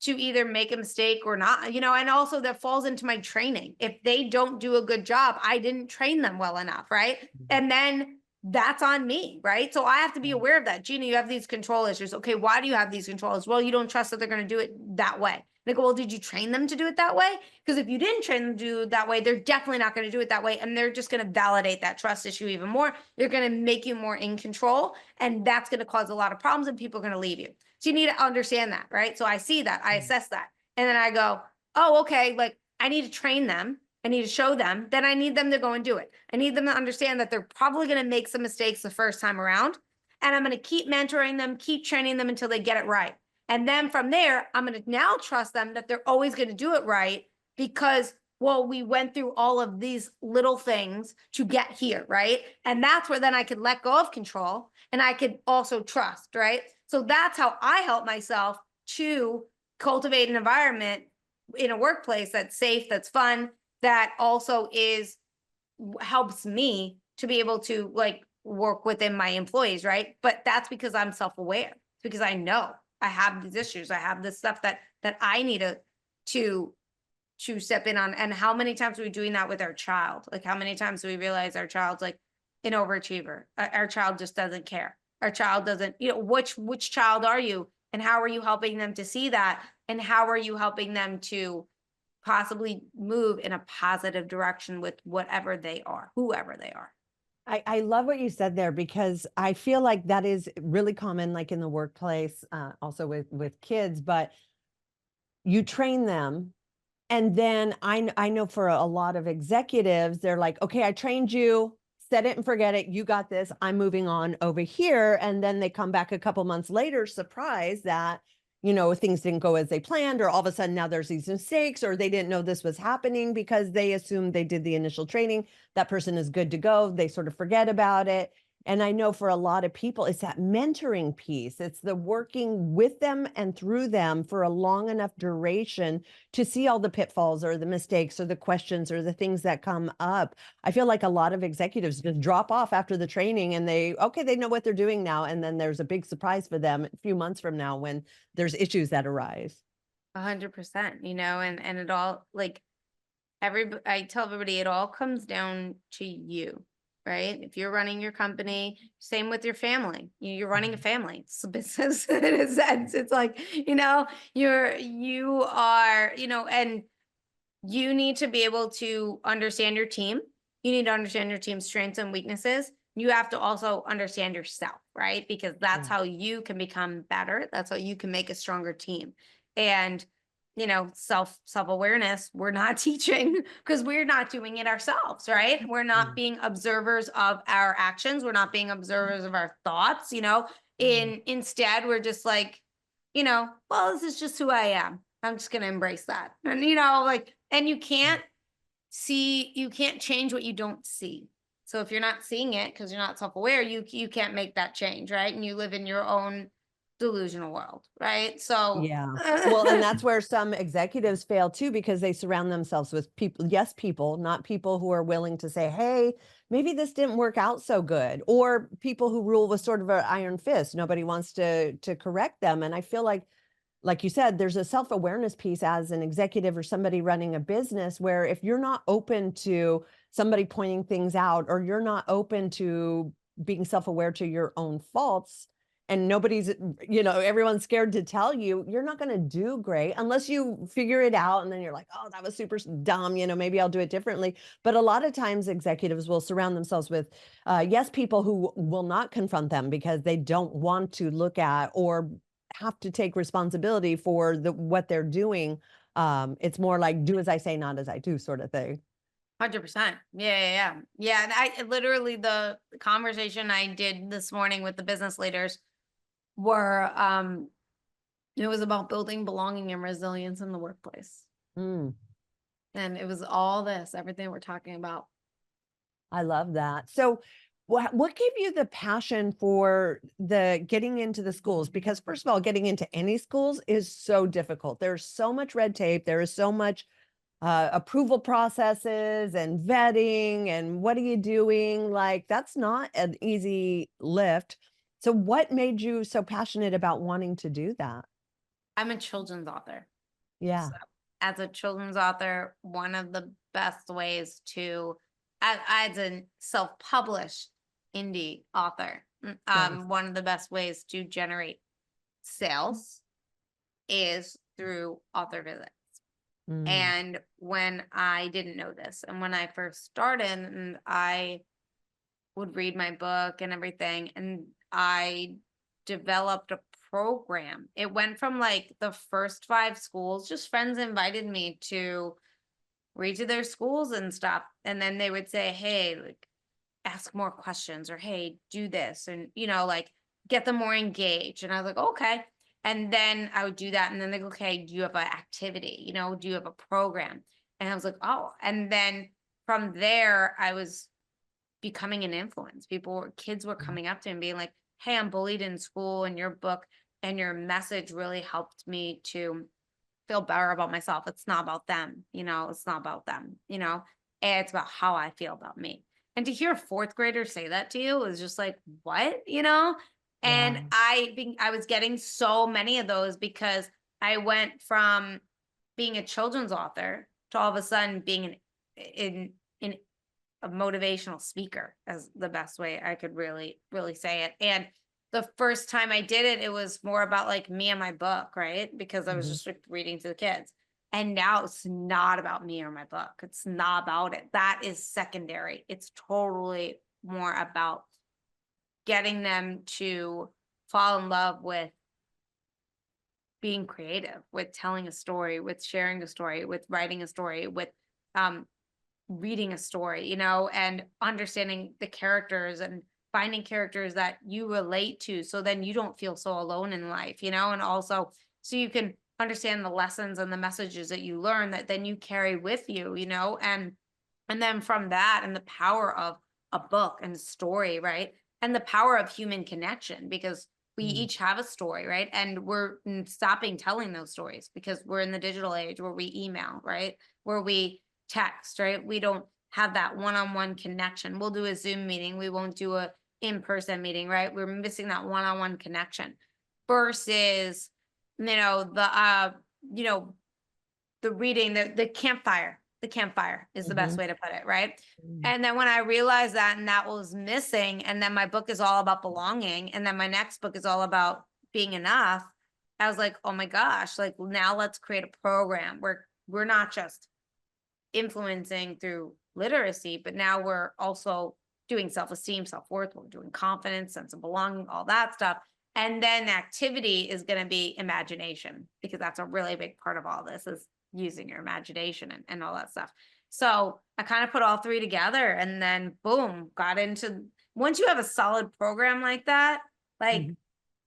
either make a mistake or not, you know, and also that falls into my training. If they don't do a good job, I didn't train them well enough, right? And then that's on me, right? So I have to be aware of that. Gina, you have these control issues. Okay, why do you have these controls? Well, you don't trust that they're going to do it that way. They go, well, did you train them to do it that way? Because if you didn't train them to do it that way, they're definitely not going to do it that way. And they're just going to validate that trust issue even more. They're going to make you more in control. And that's going to cause a lot of problems and people are going to leave you. So you need to understand that, right? So I see that, I assess that. And then I go, oh, okay, like I need to train them. I need to show them. Then I need them to go and do it. I need them to understand that they're probably going to make some mistakes the first time around. And I'm going to keep mentoring them, keep training them until they get it right. And then from there, I'm going to now trust them that they're always going to do it right because well, we went through all of these little things to get here, right? And that's where then I could let go of control and I could also trust, right? So that's how I help myself to cultivate an environment in a workplace that's safe, that's fun, that also is helps me to be able to like work within my employees, right? But that's because I'm self-aware. It's because I know I have these issues. I have this stuff that I need to to step in on. And how many times are we doing that with our child? Like how many times do we realize our child's like an overachiever? Our child just doesn't care. Our child doesn't, which child are you? And how are you helping them to see that? And how are you helping them to possibly move in a positive direction with whatever they are, whoever they are? I love what you said there because I feel like that is really common, like in the workplace, also with kids, but you train them. And then I know for a lot of executives, they're like, okay, I trained you, set it and forget it. You got this. I'm moving on over here. And then they come back a couple months later, surprised that, things didn't go as they planned, or all of a sudden now there's these mistakes, or they didn't know this was happening because they assumed they did the initial training. That person is good to go. They sort of forget about it. And I know for a lot of people, it's that mentoring piece. It's the working with them and through them for a long enough duration to see all the pitfalls or the mistakes or the questions or the things that come up. I feel like a lot of executives just drop off after the training and they know what they're doing now. And then there's a big surprise for them a few months from now when there's issues that arise. 100%, and it all like I tell everybody it all comes down to you, right? If you're running your company, same with your family. You're running a family. It's a business in a sense. It's like, you are, and you need to be able to understand your team. You need to understand your team's strengths and weaknesses. You have to also understand yourself, right? Because that's Yeah. how you can become better. That's how you can make a stronger team. And self-awareness, we're not teaching because we're not doing it ourselves, right? We're not Mm. being observers of our actions. We're not being observers of our thoughts, Mm. instead we're just like, well, this is just who I am. I'm just going to embrace that. And, and you can't change what you don't see. So if you're not seeing it because you're not self-aware, you can't make that change, right? And you live in your own delusional world, right? So Yeah. Well, and that's where some executives fail too, because they surround themselves with people, yes, people, not people who are willing to say, hey, maybe this didn't work out so good, or people who rule with sort of an iron fist. Nobody wants to correct them. And I feel like you said, there's a self-awareness piece as an executive or somebody running a business where if you're not open to somebody pointing things out, or you're not open to being self-aware to your own faults, and nobody's, everyone's scared to tell you, you're not going to do great unless you figure it out. And then you're like, oh, that was super dumb. Maybe I'll do it differently. But a lot of times executives will surround themselves with, yes, people who will not confront them because they don't want to look at or have to take responsibility for what they're doing. It's more like do as I say, not as I do sort of thing. 100%. Yeah. And I literally, the conversation I did this morning with the business leaders were, it was about building belonging and resilience in the workplace. Mm, And it was all this, everything we're talking about. I love that. So what gave you the passion for the getting into the schools? Because first of all, getting into any schools is so difficult. There's so much red tape. There is so much approval processes and vetting and what are you doing? Like that's not an easy lift. So what made you so passionate about wanting to do that? I'm a children's author. Yeah. So as a children's author, one of the best ways to, as a self-published indie author, Nice. one of the best ways to generate sales is through author visits. Mm, And when I didn't know this, and when I first started, and I would read my book and everything, and I developed a program. It went from like the first 5 schools, just friends invited me to read to their schools and stuff. And then they would say, hey, like, ask more questions, or hey, do this, and like get them more engaged. And I was like, okay. And then I would do that. And then they go, okay, do you have an activity? Do you have a program? And I was like, oh, and then from there, I was becoming an influence. Kids were coming up to me and being like, hey, I'm bullied in school, and your book and your message really helped me to feel better about myself. It's not about them, it's not about them, it's about how I feel about me. And to hear a fourth grader say that to you is just like, what, And Yeah. I was getting so many of those because I went from being a children's author to all of a sudden being in a motivational speaker, as the best way I could really, really say it. And the first time I did it, it was more about like me and my book, right? Because I was Mhm. just like reading to the kids. And now it's not about me or my book. It's not about it. That is secondary. It's totally more about getting them to fall in love with being creative, with telling a story, with sharing a story, with writing a story, with um, reading a story, and understanding the characters and finding characters that you relate to. So then you don't feel so alone in life, and also so you can understand the lessons and the messages that you learn that then you carry with you, and then from that and the power of a book and a story, right? And the power of human connection, because we Mm. each have a story, right? And we're stopping telling those stories because we're in the digital age where we email, right? Where we text, right? We don't have that one-on-one connection. We'll do a Zoom meeting. We won't do a in-person meeting, right? We're missing that one-on-one connection versus, you know, the reading, the campfire is the best Mhm. way to put it, right? Mm. And then when I realized that and that was missing, and then my book is all about belonging, and then my next book is all about being enough, I was like, oh my gosh, like now let's create a program where we're not just influencing through literacy, but now we're also doing self-esteem, self-worth, we're doing confidence, sense of belonging, all that stuff. And then activity is going to be imagination, because that's a really big part of all this is using your imagination and all that stuff. So I kind of put all three together and then boom, got into, once you have a solid program like that, like Mhm.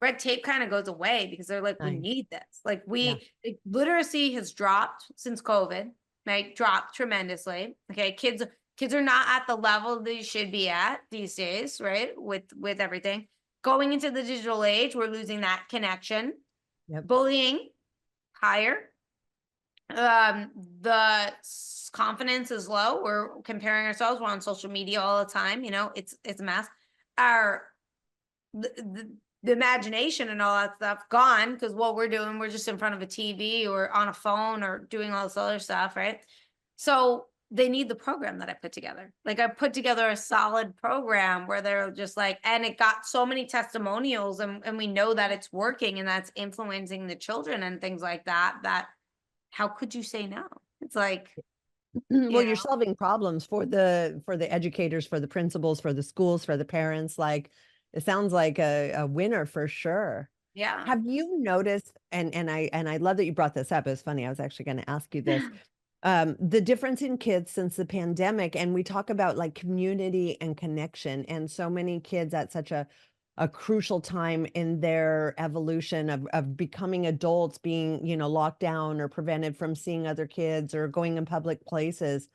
red tape kind of goes away because they're like, we Nice. need this. Like Yeah. literacy has dropped since COVID, right? Dropped tremendously. Okay. Kids are not at the level they should be at these days, right? With everything. Going into the digital age, we're losing that connection. Yep. Bullying, higher. Um, the confidence is low. We're comparing ourselves. We're on social media all the time. It's a mess. Our the imagination and all that stuff gone, because what we're doing, we're just in front of a TV or on a phone or doing all this other stuff, right? So they need the program that I put together. Like I put together a solid program where they're just like, and it got so many testimonials, and we know that it's working and that's influencing the children and things like that, that how could you say no? It's like, Well, you know, you're solving problems for the educators, for the principals, for the schools, for the parents. Like it sounds like a winner for sure. yeah. Have you noticed, and I love that you brought this up. It's funny, I was actually going to ask you this. The difference in kids since the pandemic, and we talk about like community and connection, and so many kids at such a crucial time in their evolution of becoming adults, being, locked down or prevented from seeing other kids or going in public places.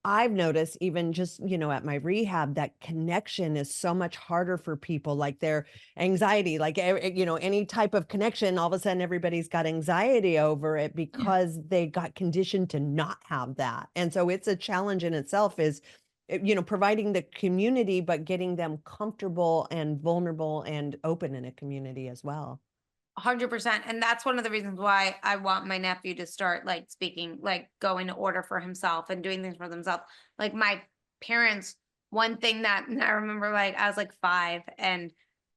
I've noticed even just, at my rehab, that connection is so much harder for people, like their anxiety, like, any type of connection, all of a sudden everybody's got anxiety over it Yeah. because they got conditioned to not have that. And so it's a challenge in itself is, providing the community, but getting them comfortable and vulnerable and open in a community as well. 100%. And that's one of the reasons why I want my nephew to start like speaking, like going to order for himself and doing things for themselves. Like my parents, one thing that I remember, like I was like 5 and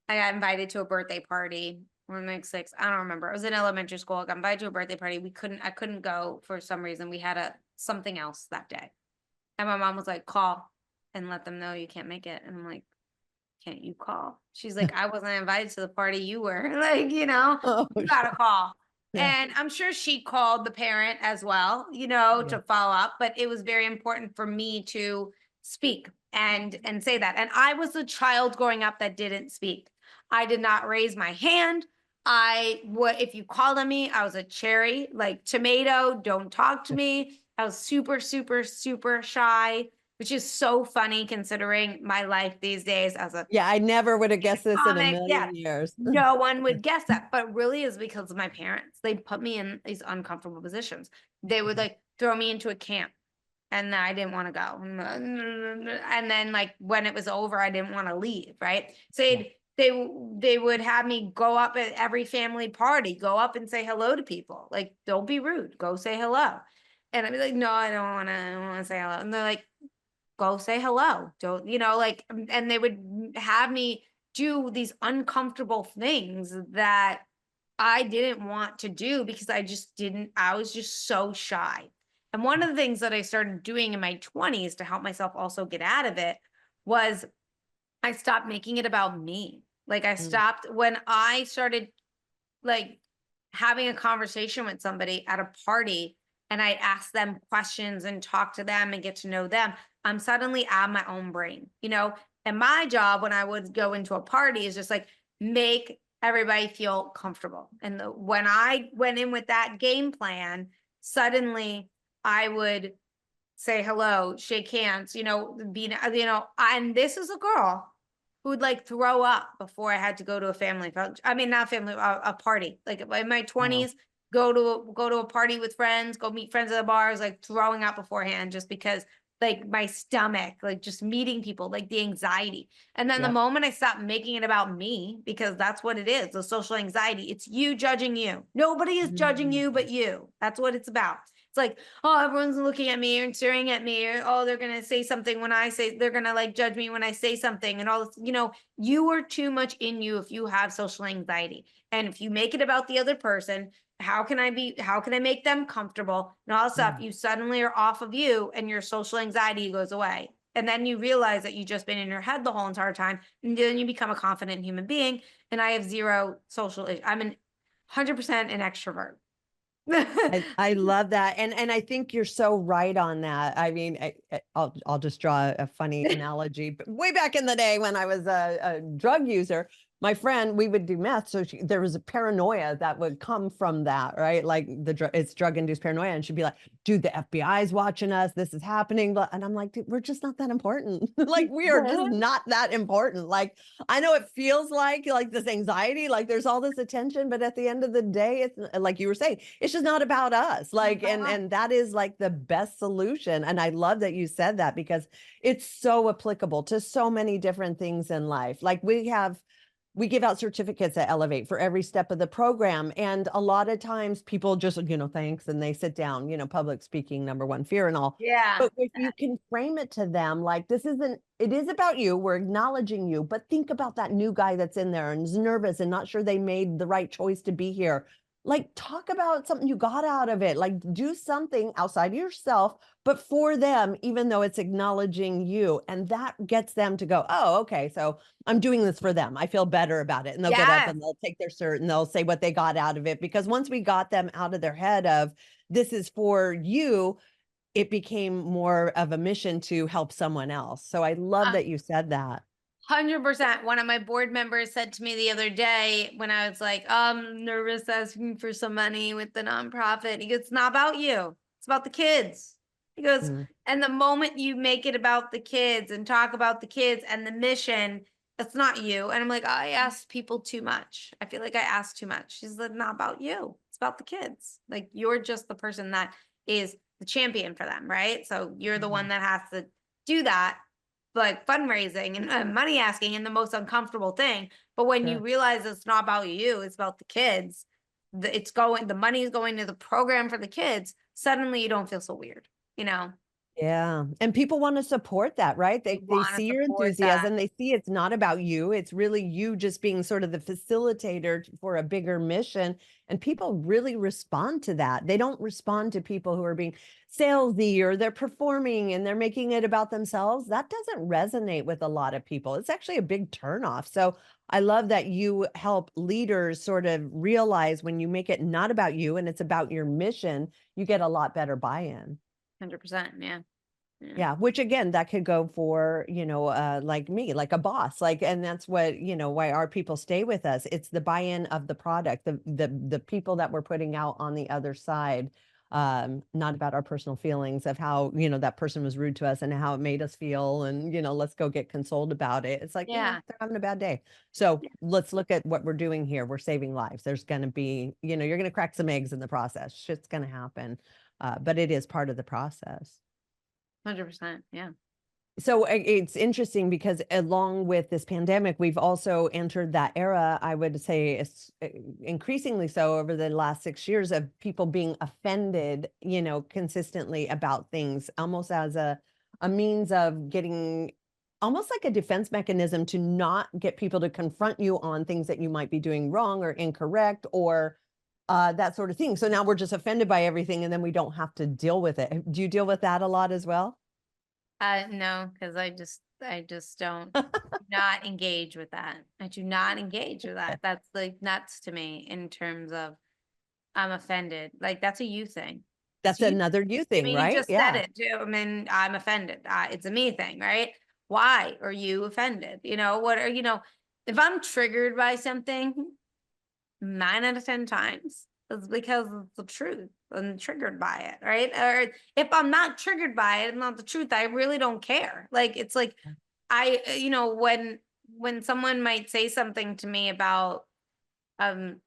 I got invited to a birthday party. Or like 6, I don't remember. I was in elementary school. I got invited to a birthday party. I couldn't go for some reason. We had something else that day. And my mom was like, call and let them know you can't make it. And I'm like, can't you call? She's like, I wasn't invited to the party you were. Like, Oh, you sure. gotta call. Yeah. And I'm sure she called the parent as well, Yeah. to follow up. But it was very important for me to speak and say that. And I was a child growing up that didn't speak. I did not raise my hand. I would, if you called on me, I was a cherry, like tomato, don't talk to me. I was super, super, super shy, which is so funny considering my life these days as a Yeah, I never would have guessed this in a comic. Yeah, million years. no one would guess that, but really is because of my parents. They put me in these uncomfortable positions. They would like throw me into a camp and I didn't want to go. And then like when it was over, I didn't want to leave, right? So Yeah. they would have me go up at every family party, go up and say hello to people. Like, don't be rude, go say hello. And I'd be like, no, I don't want to say hello. And they're like, go say hello. Don't, like, and they would have me do these uncomfortable things that I didn't want to do because I was just so shy. And one of the things that I started doing in my 20s to help myself also get out of it was I stopped making it about me. Like I Mm. stopped when I started like having a conversation with somebody at a party and I'd ask them questions and talk to them and get to know them, I'm suddenly out of my own brain, And my job when I would go into a party is just like make everybody feel comfortable. And when I went in with that game plan, suddenly I would say hello, shake hands, and this is a girl who would like throw up before I had to go to a I mean, not family, a party. Like in my Wow. 20s, go to a party with friends, go meet friends at the bars, like throwing up beforehand just because like my stomach, like just meeting people, like the anxiety. And then the Yep. moment I stopped making it about me, because that's what it is, the social anxiety, it's you judging you. Nobody is judging Mm. you but you. That's what it's about. It's like, oh, everyone's looking at me and staring at me, or oh, they're gonna say something when I say they're gonna like judge me when I say something, and all this, you are too much in you if you have social anxiety. And if you make it about the other person, how can I make them comfortable and all that stuff, Mm. you suddenly are off of you and your social anxiety goes away. And then you realize that you've just been in your head the whole entire time. And then you become a confident human being. And I have zero social, I'm 100% an extrovert. I love that. And I think you're so right on that. I mean, I'll just draw a funny analogy. But way back in the day when I was a drug user, my friend, we would do meth. So there was a paranoia that would come from that, right? Like it's drug induced paranoia. And she'd be like, dude, the FBI is watching us. This is happening. And I'm like, dude, we're just not that important. Like we are just not that important. Like I know it feels like this anxiety, like there's all this attention, but at the end of the day, it's like you were saying, it's just not about us. Like, and that is like the best solution. And I love that you said that because it's so applicable to so many different things in life. Like we give out certificates at Elevate for every step of the program. And a lot of times people just, thanks, and they sit down, public speaking, number one fear and all. Yeah. But if you can frame it to them, like it is about you, we're acknowledging you, but think about that new guy that's in there and is nervous and not sure they made the right choice to be here. Like, talk about something you got out of it. Like, do something outside of yourself, but for them, even though it's acknowledging you. And that gets them to go, oh, okay, so I'm doing this for them. I feel better about it. And they'll get up Yes. and they'll take their cert and they'll say what they got out of it. Because once we got them out of their head of this is for you, it became more of a mission to help someone else. So I love that you said that. 100%. One of my board members said to me the other day when I was like, I'm nervous asking for some money with the nonprofit. He goes, it's not about you. It's about the kids. He goes, Mm. and the moment you make it about the kids and talk about the kids and the mission, that's not you. And I'm like, I asked people too much. I feel like I asked too much. She's like, not about you. It's about the kids. Like you're just the person that is the champion for them, right? So you're the one that has to do that, like fundraising and money asking and the most uncomfortable thing. But when you Sure. realize it's not about you, it's about the kids, the money is going to the program for the kids, suddenly you don't feel so weird, you know? Yeah. And people want to support that, right? You They want to see your support that. enthusiasm. They see it's not about you. It's really you just being sort of the facilitator for a bigger mission. And people really respond to that. They don't respond to people who are being salesy or they're performing and they're making it about themselves. That doesn't resonate with a lot of people. It's actually a big turnoff. So I love that you help leaders sort of realize when you make it not about you and it's about your mission, you get a lot better buy-in. 100%. Yeah. Yeah. Yeah, which again, that could go for, like me, like a boss, like, and that's what, why our people stay with us. It's the buy-in of the product, the people that we're putting out on the other side. not about our personal feelings of how, you know, that person was rude to us and how it made us feel. And, you know, let's go get consoled about it. It's like, you know, Yeah. they're having a bad day. So let's look at what we're doing here. We're saving lives. There's going to be, you know, you're going to crack some eggs in the process. Shit's going to happen. But it is part of the process. 100%. Yeah. So it's interesting because along with this pandemic, we've also entered that era, I would say it's increasingly so over the last 6 years, of people being offended, you know, consistently about things, almost as a means of getting, almost like a defense mechanism to not get people to confront you on things that you might be doing wrong or incorrect, or that sort of thing. So now we're just offended by everything and then we don't have to deal with it. Do you deal with that a lot as well? No, because I just don't not engage with that. I do not engage with that. That's like nuts to me in terms of I'm offended. Like that's a you thing. It's That's you. another you I thing, mean, you right? just said Yeah. it too. I mean, I'm offended. It's a me thing, right? Why are you offended? You know, what are, you know, if I'm triggered by something, 9 out of 10 times, it's because it's the truth. I'm triggered by it, right? Or if I'm not triggered by it, not the truth, I really don't care. Like it's like you know, when someone might say something to me about um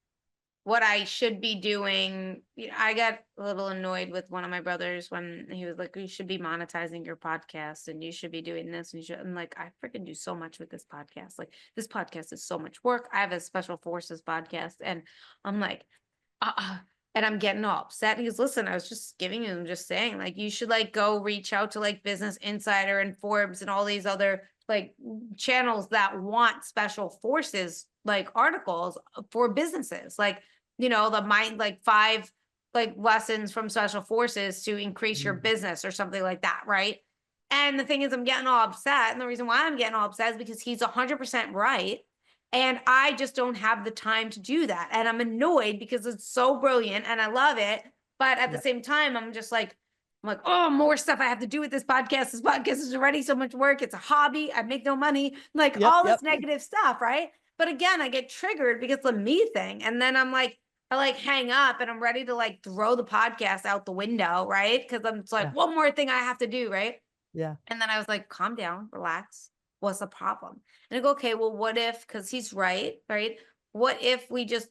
what I should be doing. You know, I got a little annoyed with one of my brothers when he was like, "You should be monetizing your podcast, and you should be doing this." And you should. I'm like, I freaking do so much with this podcast. Like, this podcast is so much work. I have a special forces podcast, and I'm like, uh, and I'm getting all upset. He goes, "Listen, I was just giving you, I'm just saying, like, you should like go reach out to like Business Insider and Forbes and all these other like channels that want special forces like articles for businesses, like." You know, the mind, like 5 like lessons from special forces to increase your Mm. business or something like that, right? And the thing is, I'm getting all upset. And the reason why I'm getting all upset is because he's 100% right. And I just don't have the time to do that. And I'm annoyed because it's so brilliant and I love it. But at the Yeah. same time, I'm like, oh, more stuff I have to do with this podcast. This podcast is already so much work. It's a hobby. I make no money, like Yep. all this Yep. negative stuff, right? But again, I get triggered because the me thing. And then I'm like, I like hang up and I'm ready to like throw the podcast out the window, right? Because I'm, it's like Yeah. one more thing I have to do, right? Yeah. And then I was like, calm down, relax. What's the problem? And I go, okay, well, what if, because he's right, right? What if we just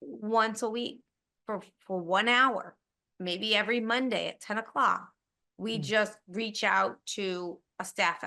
once a week for 1 hour, maybe every Monday at 10 o'clock, we Mm. just reach out to a staff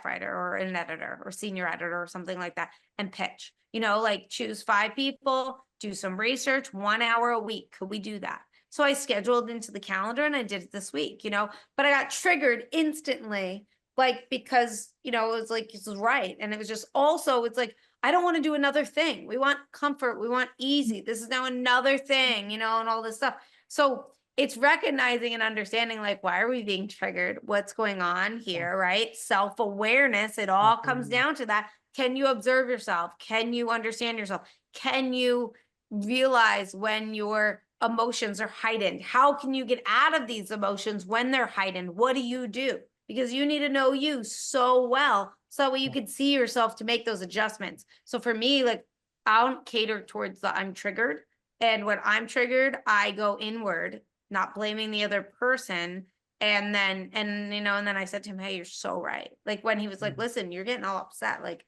writer or an editor or senior editor or something like that and pitch, you know, like choose 5 people, do some research, 1 hour a week. Could we do that? So I scheduled into the calendar and I did it this week, you know, but I got triggered instantly, like, because, you know, it was like, this is right. And it was just also, it's like, I don't want to do another thing. We want comfort. We want easy. This is now another thing, you know, and all this stuff. So it's recognizing and understanding, like, why are we being triggered? What's going on Yeah. here, right? Self-awareness. It all comes Self-awareness. down to that. Can you observe yourself? Can you understand yourself? Can you realize when your emotions are heightened? How can you get out of these emotions when they're heightened? What do you do? Because you need to know you so well so you Yeah. could see yourself to make those adjustments. So for me, like, I don't cater towards the I'm triggered. And when I'm triggered, I go inward, not blaming the other person. And then, and you know, and then I said to him, "Hey, you're so right." Like when he was like, Mhm. "Listen, you're getting all upset. Like,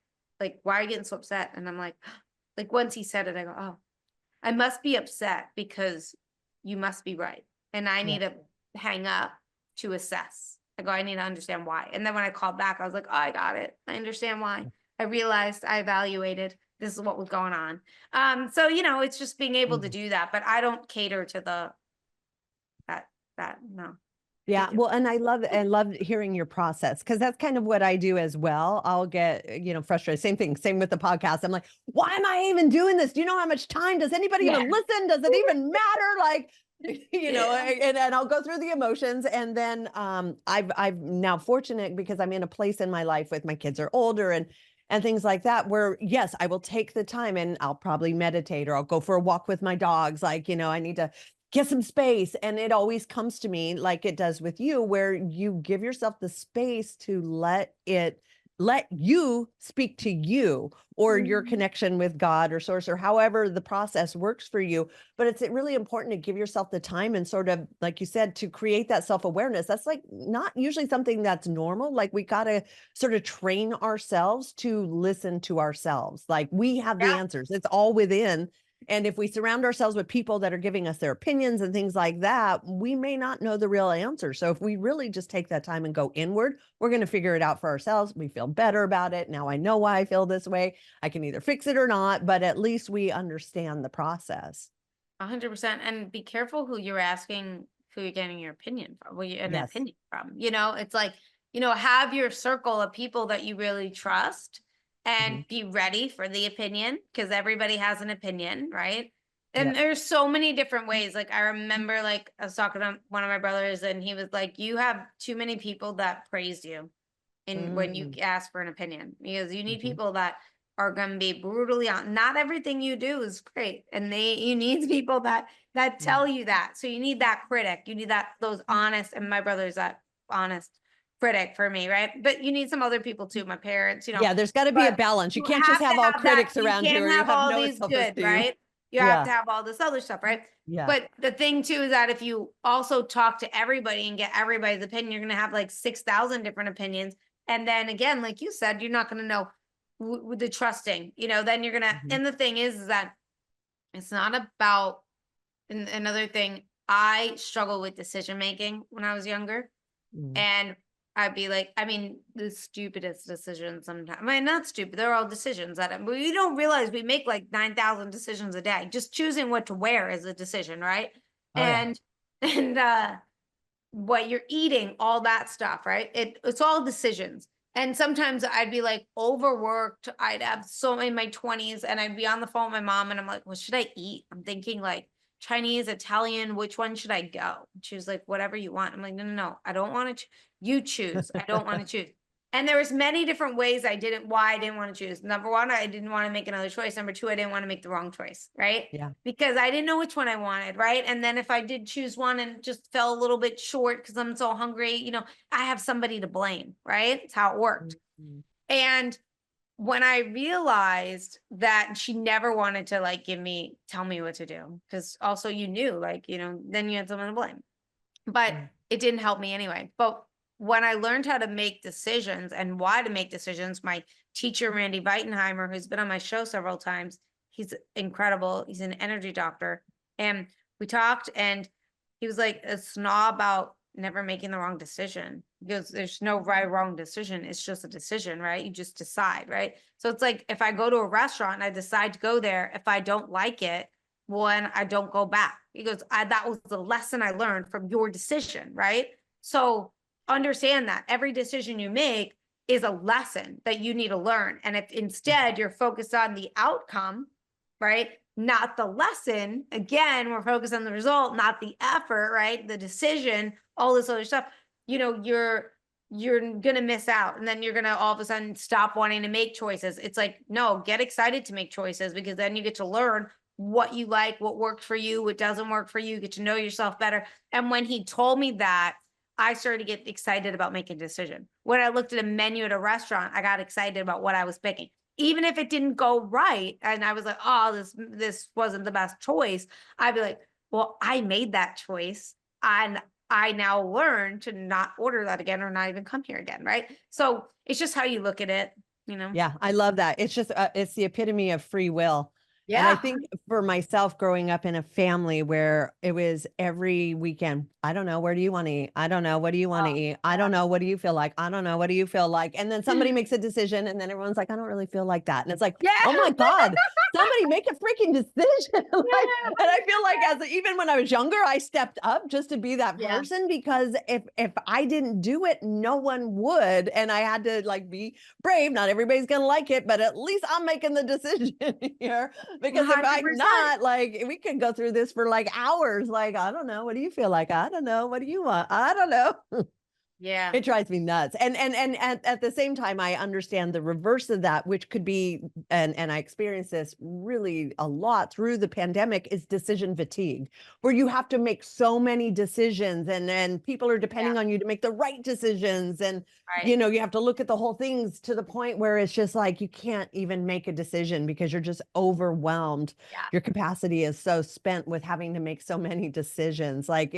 why are you getting so upset?" And I'm like once he said it, I go, "Oh, I must be upset because you must be right. And I Yeah. need to hang up to assess." I go, "I need to understand why." And then when I called back, I was like, "Oh, I got it. I understand why. I realized, I evaluated, this is what was going on." So you know, it's just being able to Mhm. do that, but I don't cater to that no. Yeah, Can't do well, and I love hearing your process because that's kind of what I do as well. I'll get, you know, frustrated. Same thing, same with the podcast. I'm like, why am I even doing this? Do you know how much time? Does anybody Yeah. even listen? Does it even matter? Like, you know, Yeah. and I'll go through the emotions. And then I'm now fortunate because I'm in a place in my life with my kids are older and things like that, where yes, I will take the time and I'll probably meditate or I'll go for a walk with my dogs. Like, you know, I need to get some space. And it always comes to me like it does with you, where you give yourself the space to let it let you speak to you, or your connection with God or source, or however the process works for you. But it's really important to give yourself the time and sort of, like you said, to create that self-awareness. That's like not usually something that's normal. Like we got to sort of train ourselves to listen to ourselves. Like we have the Yeah. answers. It's all within. And if we surround ourselves with people that are giving us their opinions and things like that, we may not know the real answer. So if we really just take that time and go inward, we're going to figure it out for ourselves. We feel better about it. Now I know why I feel this way. I can either fix it or not, but at least we understand the process. 100%. And be careful who you're asking, who you're getting your opinion from, an Yes. opinion from. It's like, have your circle of people that you really trust and Mhm. be ready for the opinion, because everybody has an opinion, right? And Yep. there's so many different ways. Like I remember, like I was talking to one of my brothers, and he was like, "You have too many people that praise you, and when you Mm. ask for an opinion, because you need Mhm. people that are going to be brutally on. Not everything you do is great, and you need people that Yeah. tell you that. So you need that critic. You need those honest. And my brother's that honest critic for me, right? But you need some other people too. My parents, Yeah, there's got to be a But balance. You you can't just have to have all have that. critics You around you, can't or you have have all no these good, self-esteem. right? You have Yeah. to have all this other stuff, right? Yeah. But the thing too is that if you also talk to everybody and get everybody's opinion, you're going to have like 6,000 different opinions. And then again, like you said, you're not going to know with the trusting, then you're going to, Mhm. and the thing is that it's not about, and another thing, I struggle with decision making when I was younger. Mm. And I'd be like, I mean, the stupidest decisions sometimes. I mean, not stupid. They're all decisions that we don't realize we make like 9,000 decisions a day. Just choosing what to wear is a decision, right? Oh yeah. And and what you're eating, all that stuff, right? It's all decisions. And sometimes I'd be like overworked. I'd have so in my 20s, and I'd be on the phone with my mom, and I'm like, what should I eat? I'm thinking like Chinese, Italian, which one should I go? She was like, whatever you want. I'm like, no, no, no. I don't want to. You choose. I don't want to choose. And there was many different ways why I didn't want to choose. Number one, I didn't want to make another choice. Number two, I didn't want to make the wrong choice, right? Yeah. Because I didn't know which one I wanted, right? And then if I did choose one and just fell a little bit short because I'm so hungry, I have somebody to blame, right? It's how it worked. Mhm. And when I realized that she never wanted to like tell me what to do, because also you knew, like, then you had someone to blame. But Yeah. it didn't help me anyway. But when I learned how to make decisions and why to make decisions, my teacher, Randy Weitenheimer, who's been on my show several times, he's incredible. He's an energy doctor. And we talked, and he was like a snob about never making the wrong decision. Because there's no right or wrong decision. It's just a decision, right? You just decide, right? So it's like if I go to a restaurant and I decide to go there, if I don't like it, when I don't go back. He goes, that was the lesson I learned from your decision, right? So understand that every decision you make is a lesson that you need to learn. And if instead you're focused on the outcome, right? Not the lesson, again, we're focused on the result, not the effort, right? The decision, all this other stuff, you're gonna miss out, and then you're gonna all of a sudden stop wanting to make choices. It's like, no, get excited to make choices, because then you get to learn what you like, what works for you, what doesn't work for you, get to know yourself better. And when he told me that, I started to get excited about making a decision. When I looked at a menu at a restaurant, I got excited about what I was picking. Even if it didn't go right and I was like, oh, this wasn't the best choice, I'd be like, well, I made that choice, and I now learn to not order that again or not even come here again, right? So it's just how you look at it. Yeah, I love that. It's just, it's the epitome of free will. And I Yeah. think for myself, growing up in a family where it was every weekend, I don't know, where do you want to eat? I don't know, what do you want to Oh, eat? I don't know, what do you feel like? I don't know, what do you feel like? And then somebody makes a decision, and then everyone's like, I don't really feel like that. And it's like, yeah. oh my God, somebody make a freaking decision. Like, and I feel like even when I was younger, I stepped up just to be that Yeah. person, because if I didn't do it, no one would. And I had to like be brave. Not everybody's gonna like it, but at least I'm making the decision here. Because if I'm 100%. not, like, we could go through this for like hours. Like, I don't know. What do you feel like? I don't know. What do you want? I don't know. Yeah. It drives me nuts. And at the same time, I understand the reverse of that, which could be, and I experienced this really a lot through the pandemic, is decision fatigue, where you have to make so many decisions and people are Yeah. depending on you to make the right decisions. And, Right. you know, you have to look at the whole things to the point where it's just like you can't even make a decision because you're just overwhelmed. Yeah. Your capacity is so spent with having to make so many decisions. Like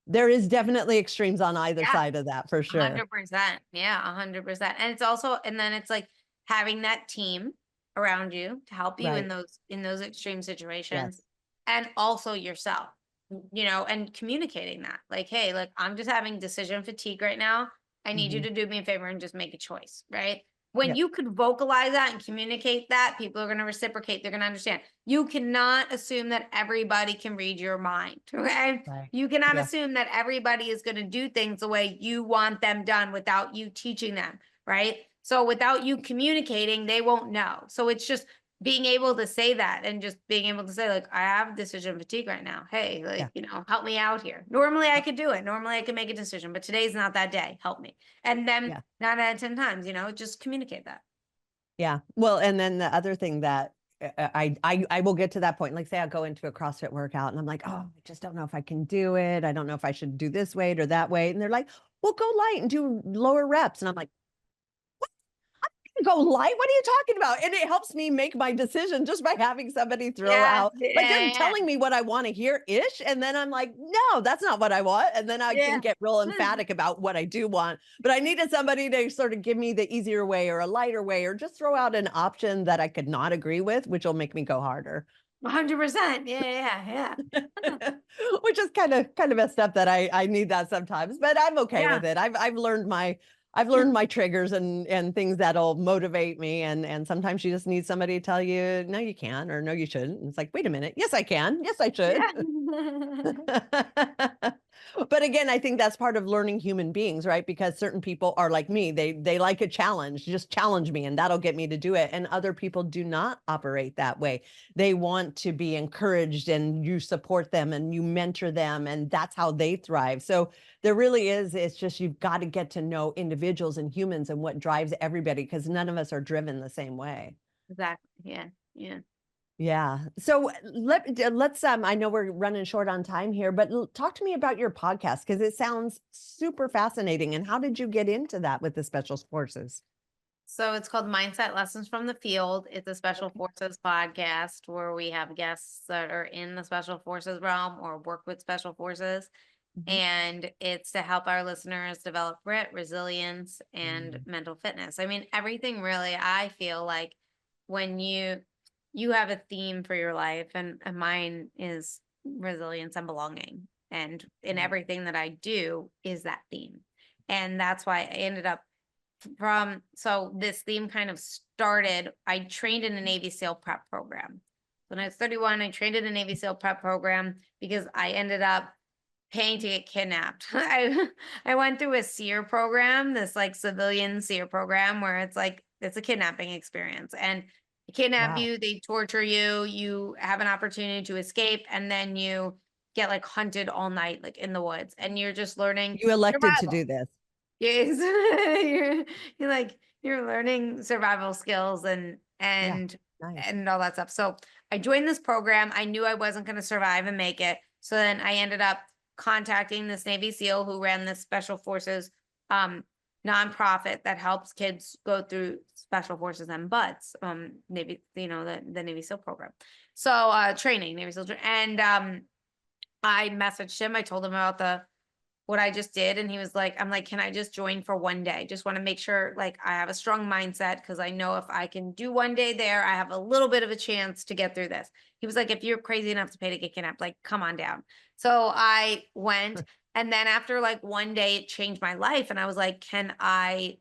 there is definitely extremes on either Yeah. side of that for sure. 100%. Yeah, 100%. And it's also, and then it's like having that team around you to help you Right. in those extreme situations, Yes. and also yourself, and communicating that. Like, hey, like I'm just having decision fatigue right now. I need you Mhm. to do me a favor and just make a choice, right? When Yep. you could vocalize that and communicate that, people are going to reciprocate. They're going to understand. You cannot assume that everybody can read your mind. Okay. Right. You cannot Yeah. assume that everybody is going to do things the way you want them done without you teaching them, right? So without you communicating, they won't know. So it's just being able to say that and just being able to say, like, I have decision fatigue right now. Hey, Yeah. like, help me out here. Normally I could do it. Normally I could make a decision, but today's not that day. Help me. And then Yeah. 9 out of 10 times, just communicate that. Yeah. Well, and then the other thing that I will get to that point. Like say I'll go into a CrossFit workout and I'm like, oh, I just don't know if I can do it. I don't know if I should do this weight or that weight. And they're like, well, go light and do lower reps. And I'm like, go light? What are you talking about? And it helps me make my decision just by having somebody throw Yeah. out, like they're Yeah. telling me what I want to hear ish. And then I'm like, no, that's not what I want. And then I can Yeah. get real emphatic about what I do want. But I needed somebody to sort of give me the easier way or a lighter way, or just throw out an option that I could not agree with, which will make me go harder. 100%. Yeah. Yeah. Yeah. Which is kind of messed up that I need that sometimes, but I'm okay Yeah. with it. I've learned my triggers and things that'll motivate me, and sometimes you just need somebody to tell you no you can or no you shouldn't. And it's like, wait a minute, yes I can, yes I should. Yeah. But again, I think that's part of learning human beings, right? Because certain people are like me. They like a challenge. Just challenge me and that'll get me to do it. And other people do not operate that way. They want to be encouraged and you support them and you mentor them and that's how they thrive. So there really is, it's just you've got to get to know individuals and humans and what drives everybody because none of us are driven the same way. Exactly. Yeah. Yeah. Yeah. So let's I know we're running short on time here, but talk to me about your podcast because it sounds super fascinating. And how did you get into that with the special forces? So it's called Mindset Lessons from the Field. It's a special Okay. forces podcast where we have guests that are in the special forces realm or work with special forces. Mhm. And it's to help our listeners develop grit, resilience, and Mm. mental fitness. I mean, everything really, I feel like when you have a theme for your life, and mine is resilience and belonging. And in Right. everything that I do is that theme. And that's why I ended up so this theme kind of started. I trained in a Navy SEAL prep program. When I was 31, I trained in a Navy SEAL prep program because I ended up paying to get kidnapped. I went through a SEER program, this like civilian SEER program where it's a kidnapping experience. And they kidnap Wow. you, they torture you, you have an opportunity to escape, and then you get like hunted all night, like in the woods, and you're just learning You elected to survival. do this. Yes. You're learning survival skills and Yeah. and Nice. and all that stuff. So I joined this program. I knew I wasn't going to survive and make it. So then I ended up contacting this Navy SEAL who ran this special forces um nonprofit that helps kids go through special forces and butts. Navy, the Navy SEAL program. So training, Navy SEAL and I messaged him. I told him about the what I just did. And he was like, I'm like, can I just join for one day? Just want to make sure like I have a strong mindset because I know if I can do one day there, I have a little bit of a chance to get through this. He was like, if you're crazy enough to pay to get kidnapped, like come on down. So I went. And then after like one day, it changed my life. And I was like, can I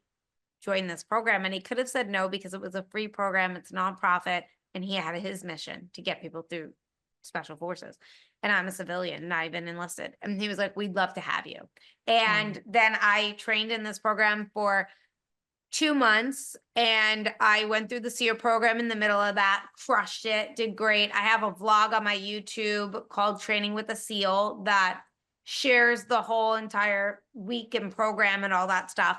join this program? And he could have said no because it was a free program. It's nonprofit. And he had his mission to get people through special forces. And I'm a civilian and I've been enlisted. And he was like, we'd love to have you. Wow. And then I trained in this program for 2 months and I went through the SEER program in the middle of that, crushed it, did great. I have a vlog on my YouTube called Training with a SEAL that shares the whole entire week and program and all that stuff.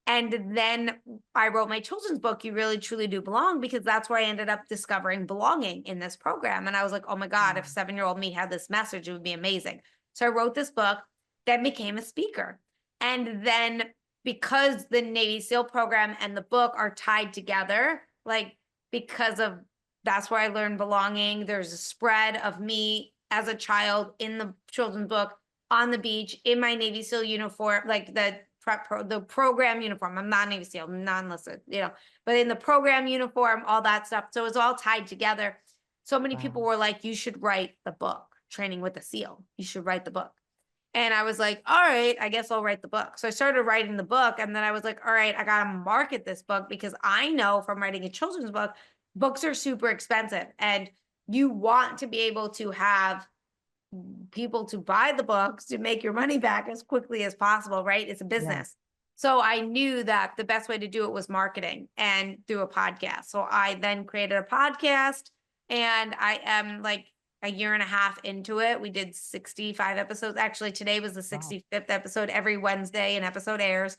And then I wrote my children's book, You Really Truly Do Belong, because that's where I ended up discovering belonging in this program. And I was like, oh my God, if 7-year-old me had this message, it would be amazing. So I wrote this book, then became a speaker. And then because the Navy SEAL program and the book are tied together, like because of that's where I learned belonging. There's a spread of me as a child in the children's book on the beach in my Navy SEAL uniform, like the the program uniform. I'm not Navy SEAL, non-enlisted, but in the program uniform, all that stuff. So it's all tied together. So many people were like, you should write the book, Training with a SEAL. You should write the book. And I was like, all right, I guess I'll write the book. So I started writing the book. And then I was like, all right, I got to market this book because I know from writing a children's book, books are super expensive. And you want to be able to have people to buy the books to make your money back as quickly as possible, right? It's a business. So I knew that the best way to do it was marketing and through a podcast. So I then created a podcast, and I am like a year and a half into it. We did 65 episodes. Actually, today was the 65th episode. Every Wednesday an episode airs.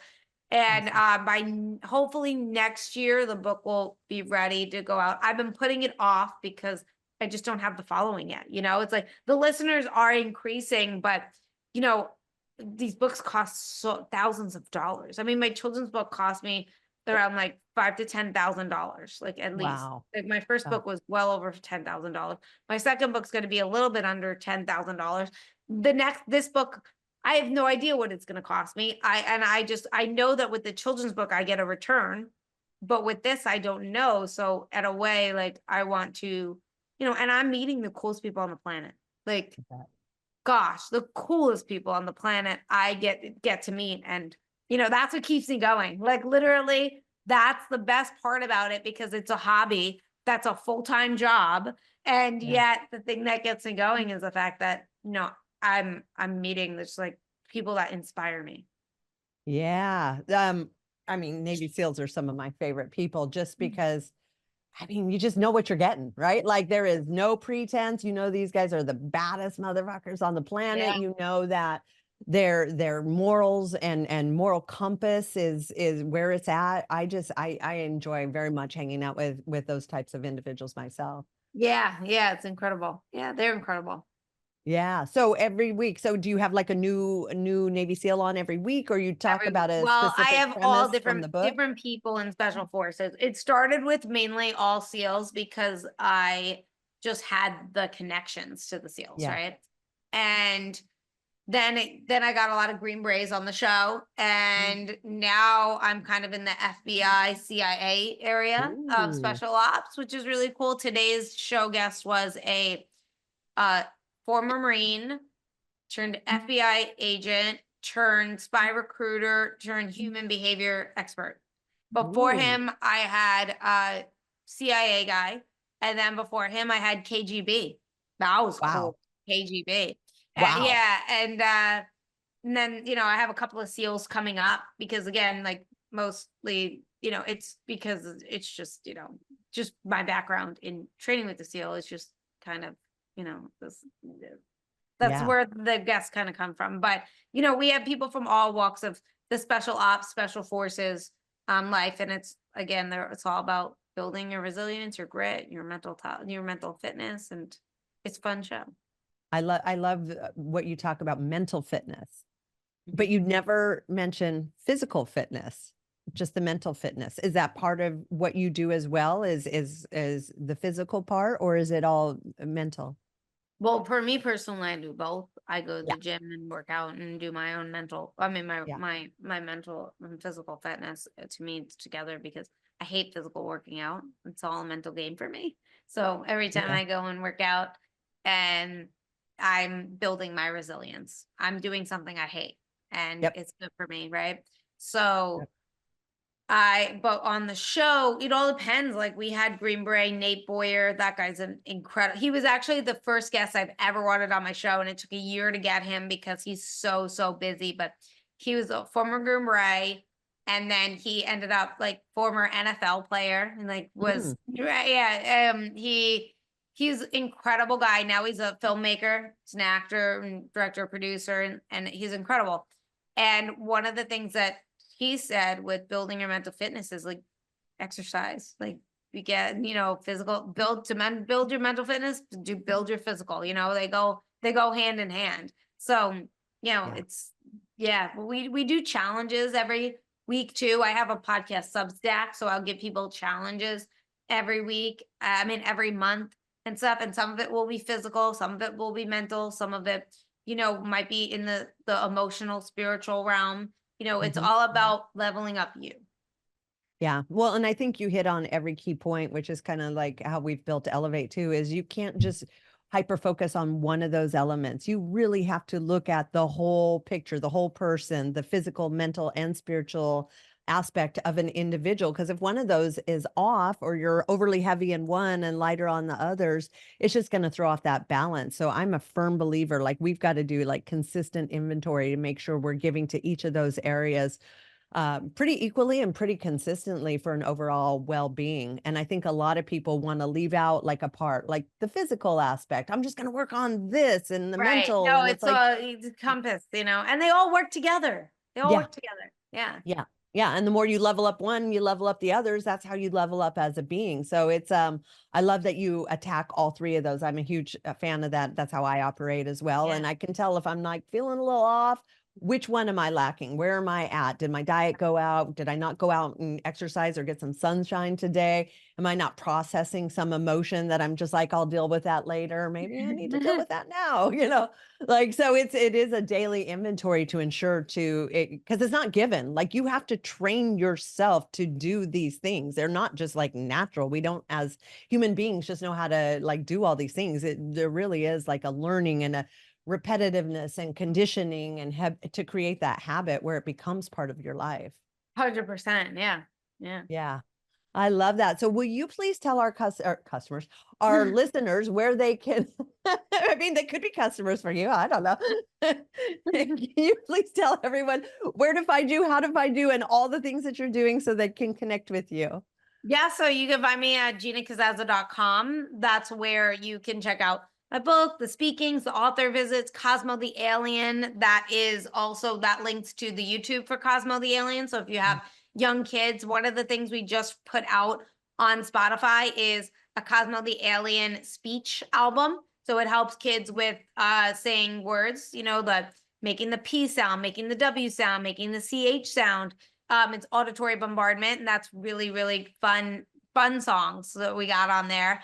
And by hopefully next year, the book will be ready to go out. I've been putting it off because I just don't have the following yet. It's like the listeners are increasing, but these books cost thousands of dollars. I mean, my children's book cost me around like $5,000 to $10,000, like at least. Like my first book was well over $10,000. My second book's going to be a little bit under $10,000. This book, I have no idea what it's going to cost me. I know that with the children's book, I get a return, but with this, I don't know. So at a way, like I want to, and I'm meeting the coolest people on the planet. Like, gosh, the coolest people on the planet I get to meet. And, that's what keeps me going. Like literally, that's the best part about it, because it's a hobby. That's a full-time job. And yet the thing that gets me going is the fact that, I'm meeting this like people that inspire me. Yeah. I mean, Navy SEALs are some of my favorite people just because, I mean, you just know what you're getting, right? Like there is no pretense. These guys are the baddest motherfuckers on the planet. That their morals and moral compass is where it's at. I enjoy very much hanging out with those types of individuals myself. Yeah, it's incredible. Yeah, they're incredible. Yeah. So every week. So do you have like a new Navy SEAL on every week, or you talk about a I specific have all premise from the book? different people in special forces. It started with mainly all SEALs because I just had the connections to the SEAls, right? And then I got a lot of Green Berets on the show, and now I'm kind of in the FBI, CIA area of special ops, which is really cool. Today's show guest was a former Marine turned FBI agent, turned spy recruiter, turned human behavior expert. Before him, I had a CIA guy. And then before him, I had KGB. That was cool. KGB. And then, I have a couple of SEALs coming up because again, like mostly, it's because it's just, just my background in training with the SEAL is just kind of, that's where the guests kind of come from. But, we have people from all walks of the special ops, special forces life. And it's, again, it's all about building your resilience, your grit, your mental fitness. And it's a fun show. I love what you talk about mental fitness, but you never mention physical fitness, just the mental fitness. Is that part of what you do as well? Is the physical part, or is it all mental? Well, for me personally, I do both. I go to the gym and work out and do my own mental. I mean, my mental and physical fitness to me it's together because I hate physical working out. It's all a mental game for me. So every time I go and work out, and I'm building my resilience. I'm doing something I hate, and it's good for me, right? So. But on the show, it all depends. Like we had Green Beret, Nate Boyer. That guy's an incredible. He was actually the first guest I've ever wanted on my show, and it took a year to get him because he's so busy. But he was a former Green Beret, and then he ended up like former NFL player, and like was he he's incredible guy. Now he's a filmmaker, he's an actor and director, producer, and he's incredible. And one of the things that he said with building your mental fitness is like exercise. Like you get, physical build your mental fitness, build your physical, they go hand in hand. So, Yeah. it's we do challenges every week too. I have a podcast Substack, so I'll give people challenges every week. I mean every month and stuff. And some of it will be physical, some of it will be mental, some of it, might be in the emotional, spiritual realm. It's Mhm. all about leveling up you. Yeah. Well, and I think you hit on every key point, which is kind of like how we've built Elevate too, is you can't just hyper focus on one of those elements. You really have to look at the whole picture, the whole person, the physical, mental, and spiritual aspect of an individual. Because if one of those is off, or you're overly heavy in one and lighter on the others, it's just going to throw off that balance. So I'm a firm believer, like we've got to do like consistent inventory to make sure we're giving to each of those areas pretty equally and pretty consistently for an overall well-being. And I think a lot of people want to leave out like a part, like the physical aspect. I'm just going to work on this and the Right. mental. No, And it's like, it's a compass, and they all work together. They all yeah, work together. Yeah. yeah. Yeah. And the more you level up one, you level up the others. That's how you level up as a being. So it's I love that you attack all three of those. I'm a huge fan of that. That's how I operate as well. Yeah. And I can tell if I'm like feeling a little off, which one am I lacking? Where am I at? Did my diet go out? Did I not go out and exercise or get some sunshine today? Am I not processing some emotion that I'm just like, I'll deal with that later? Maybe I need to deal with that now, like, so it is a daily inventory to ensure to it, because it's not given. Like you have to train yourself to do these things. They're not just like natural. We don't as human beings just know how to like do all these things. There really is like a learning and a repetitiveness and conditioning and to create that habit where it becomes part of your life. 100%. Yeah. Yeah. Yeah. I love that. So will you please tell our customers, our listeners where they can, I mean, they could be customers for you. I don't know. Can you please tell everyone where to find you, how to find you, and all the things that you're doing so they can connect with you? Yeah. So you can find me at GinaCasazza.com. That's where you can check out my book, the speakings, the author visits, Cosmo the Alien. That links to the YouTube for Cosmo the Alien. So if you have young kids, one of the things we just put out on Spotify is a Cosmo the Alien speech album. So it helps kids with saying words, the making the P sound, making the W sound, making the CH sound. It's auditory bombardment, and that's really, really fun songs that we got on there.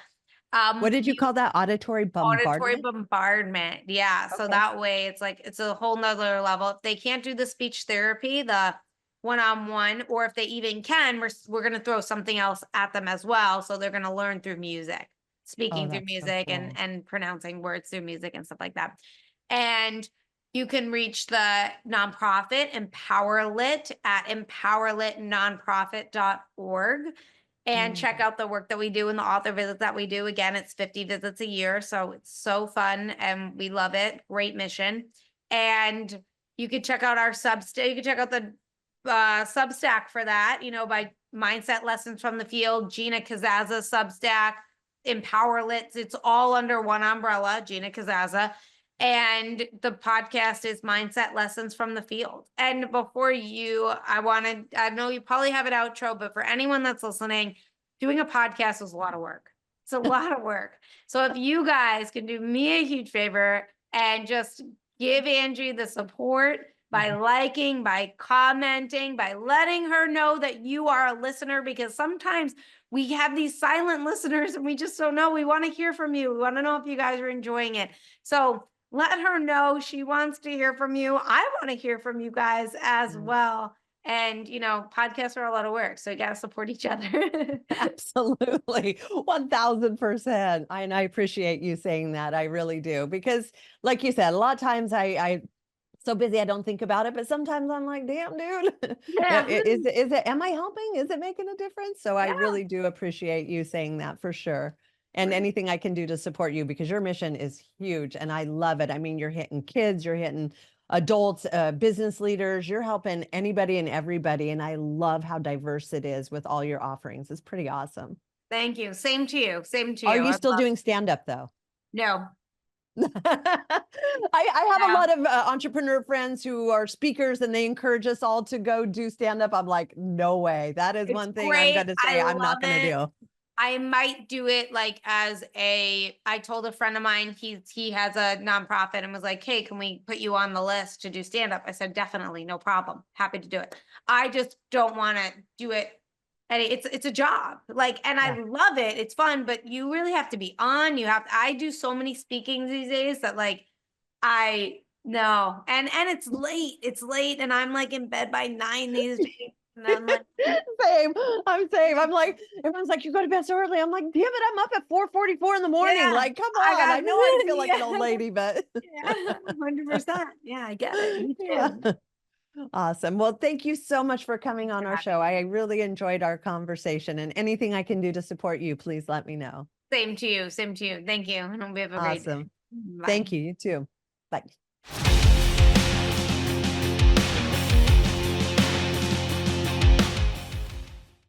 What did you call that? Auditory Auditory bombardment? bombardment. Yeah. So Okay. that way it's a whole nother level. If they can't do the speech therapy, the one-on-one, or if they even can, we're going to throw something else at them as well. So they're going to learn through music, Oh, speaking through that's so music cool. and pronouncing words through music and stuff like that. And you can reach the nonprofit EmpowerLit at empowerlitnonprofit.org and check out the work that we do and the author visits that we do. Again, it's 50 visits a year. So it's so fun and we love it. Great mission. And you can check out our Substack. You can check out the Substack for that, by Mindset Lessons from the Field, Gina Casazza Substack, EmpowerLit. It's all under one umbrella, Gina Casazza. And the podcast is Mindset Lessons from the Field. And I know you probably have an outro, but for anyone that's listening, doing a podcast is a lot of work. It's a lot of work. So if you guys can do me a huge favor and just give Angie the support by liking, by commenting, by letting her know that you are a listener, because sometimes we have these silent listeners and we just don't know. We want to hear from you. We want to know if you guys are enjoying it. So let her know she wants to hear from you. I want to hear from you guys as well. And, podcasts are a lot of work. So you got to support each other. Absolutely. 1000%. And I appreciate you saying that. I really do. Because like you said, a lot of times I so busy I don't think about it, but sometimes I'm like, damn, dude. Yeah. Am I helping? Is it making a difference? So I Yeah. really do appreciate you saying that for sure. And anything I can do to support you, because your mission is huge and I love it. I mean, you're hitting kids, you're hitting adults, business leaders, you're helping anybody and everybody. And I love how diverse it is with all your offerings. It's pretty awesome. Thank you. Same to you. Same to Are you. you still doing stand-up though? No, I have a no. lot of entrepreneur friends who are speakers and they encourage us all to go do stand-up. I'm like, no way. That is It's one thing I'm great. going to I say I'm love not going to it. do. I might do it like I told a friend of mine, he has a nonprofit and was like, hey, can we put you on the list to do stand up? I said, definitely, no problem. Happy to do it. I just don't want to do it. And it's a job. Like, and I Yeah. love it. It's fun, but you really have to be on. I do so many speakings these days that like I no. And it's late. It's late. And I'm like in bed by 9 these days. And I'm like, Same. I'm same. I'm like, everyone's like, you go to bed so early. I'm like, damn it, I'm up at 4:44 in the morning. yeah, Like, come I on. got I know I feel like an old yeah. lady, but Yeah, 100%. Yeah, I get it. Me yeah. too. Awesome. Well, thank you so much for coming Thanks on for our having show. I me. really enjoyed our conversation, and anything I can do to support you, please let me know. Same to you. Same to you. Thank you. And hope we have a great day. Awesome. Bye. Thank you. You too. Bye.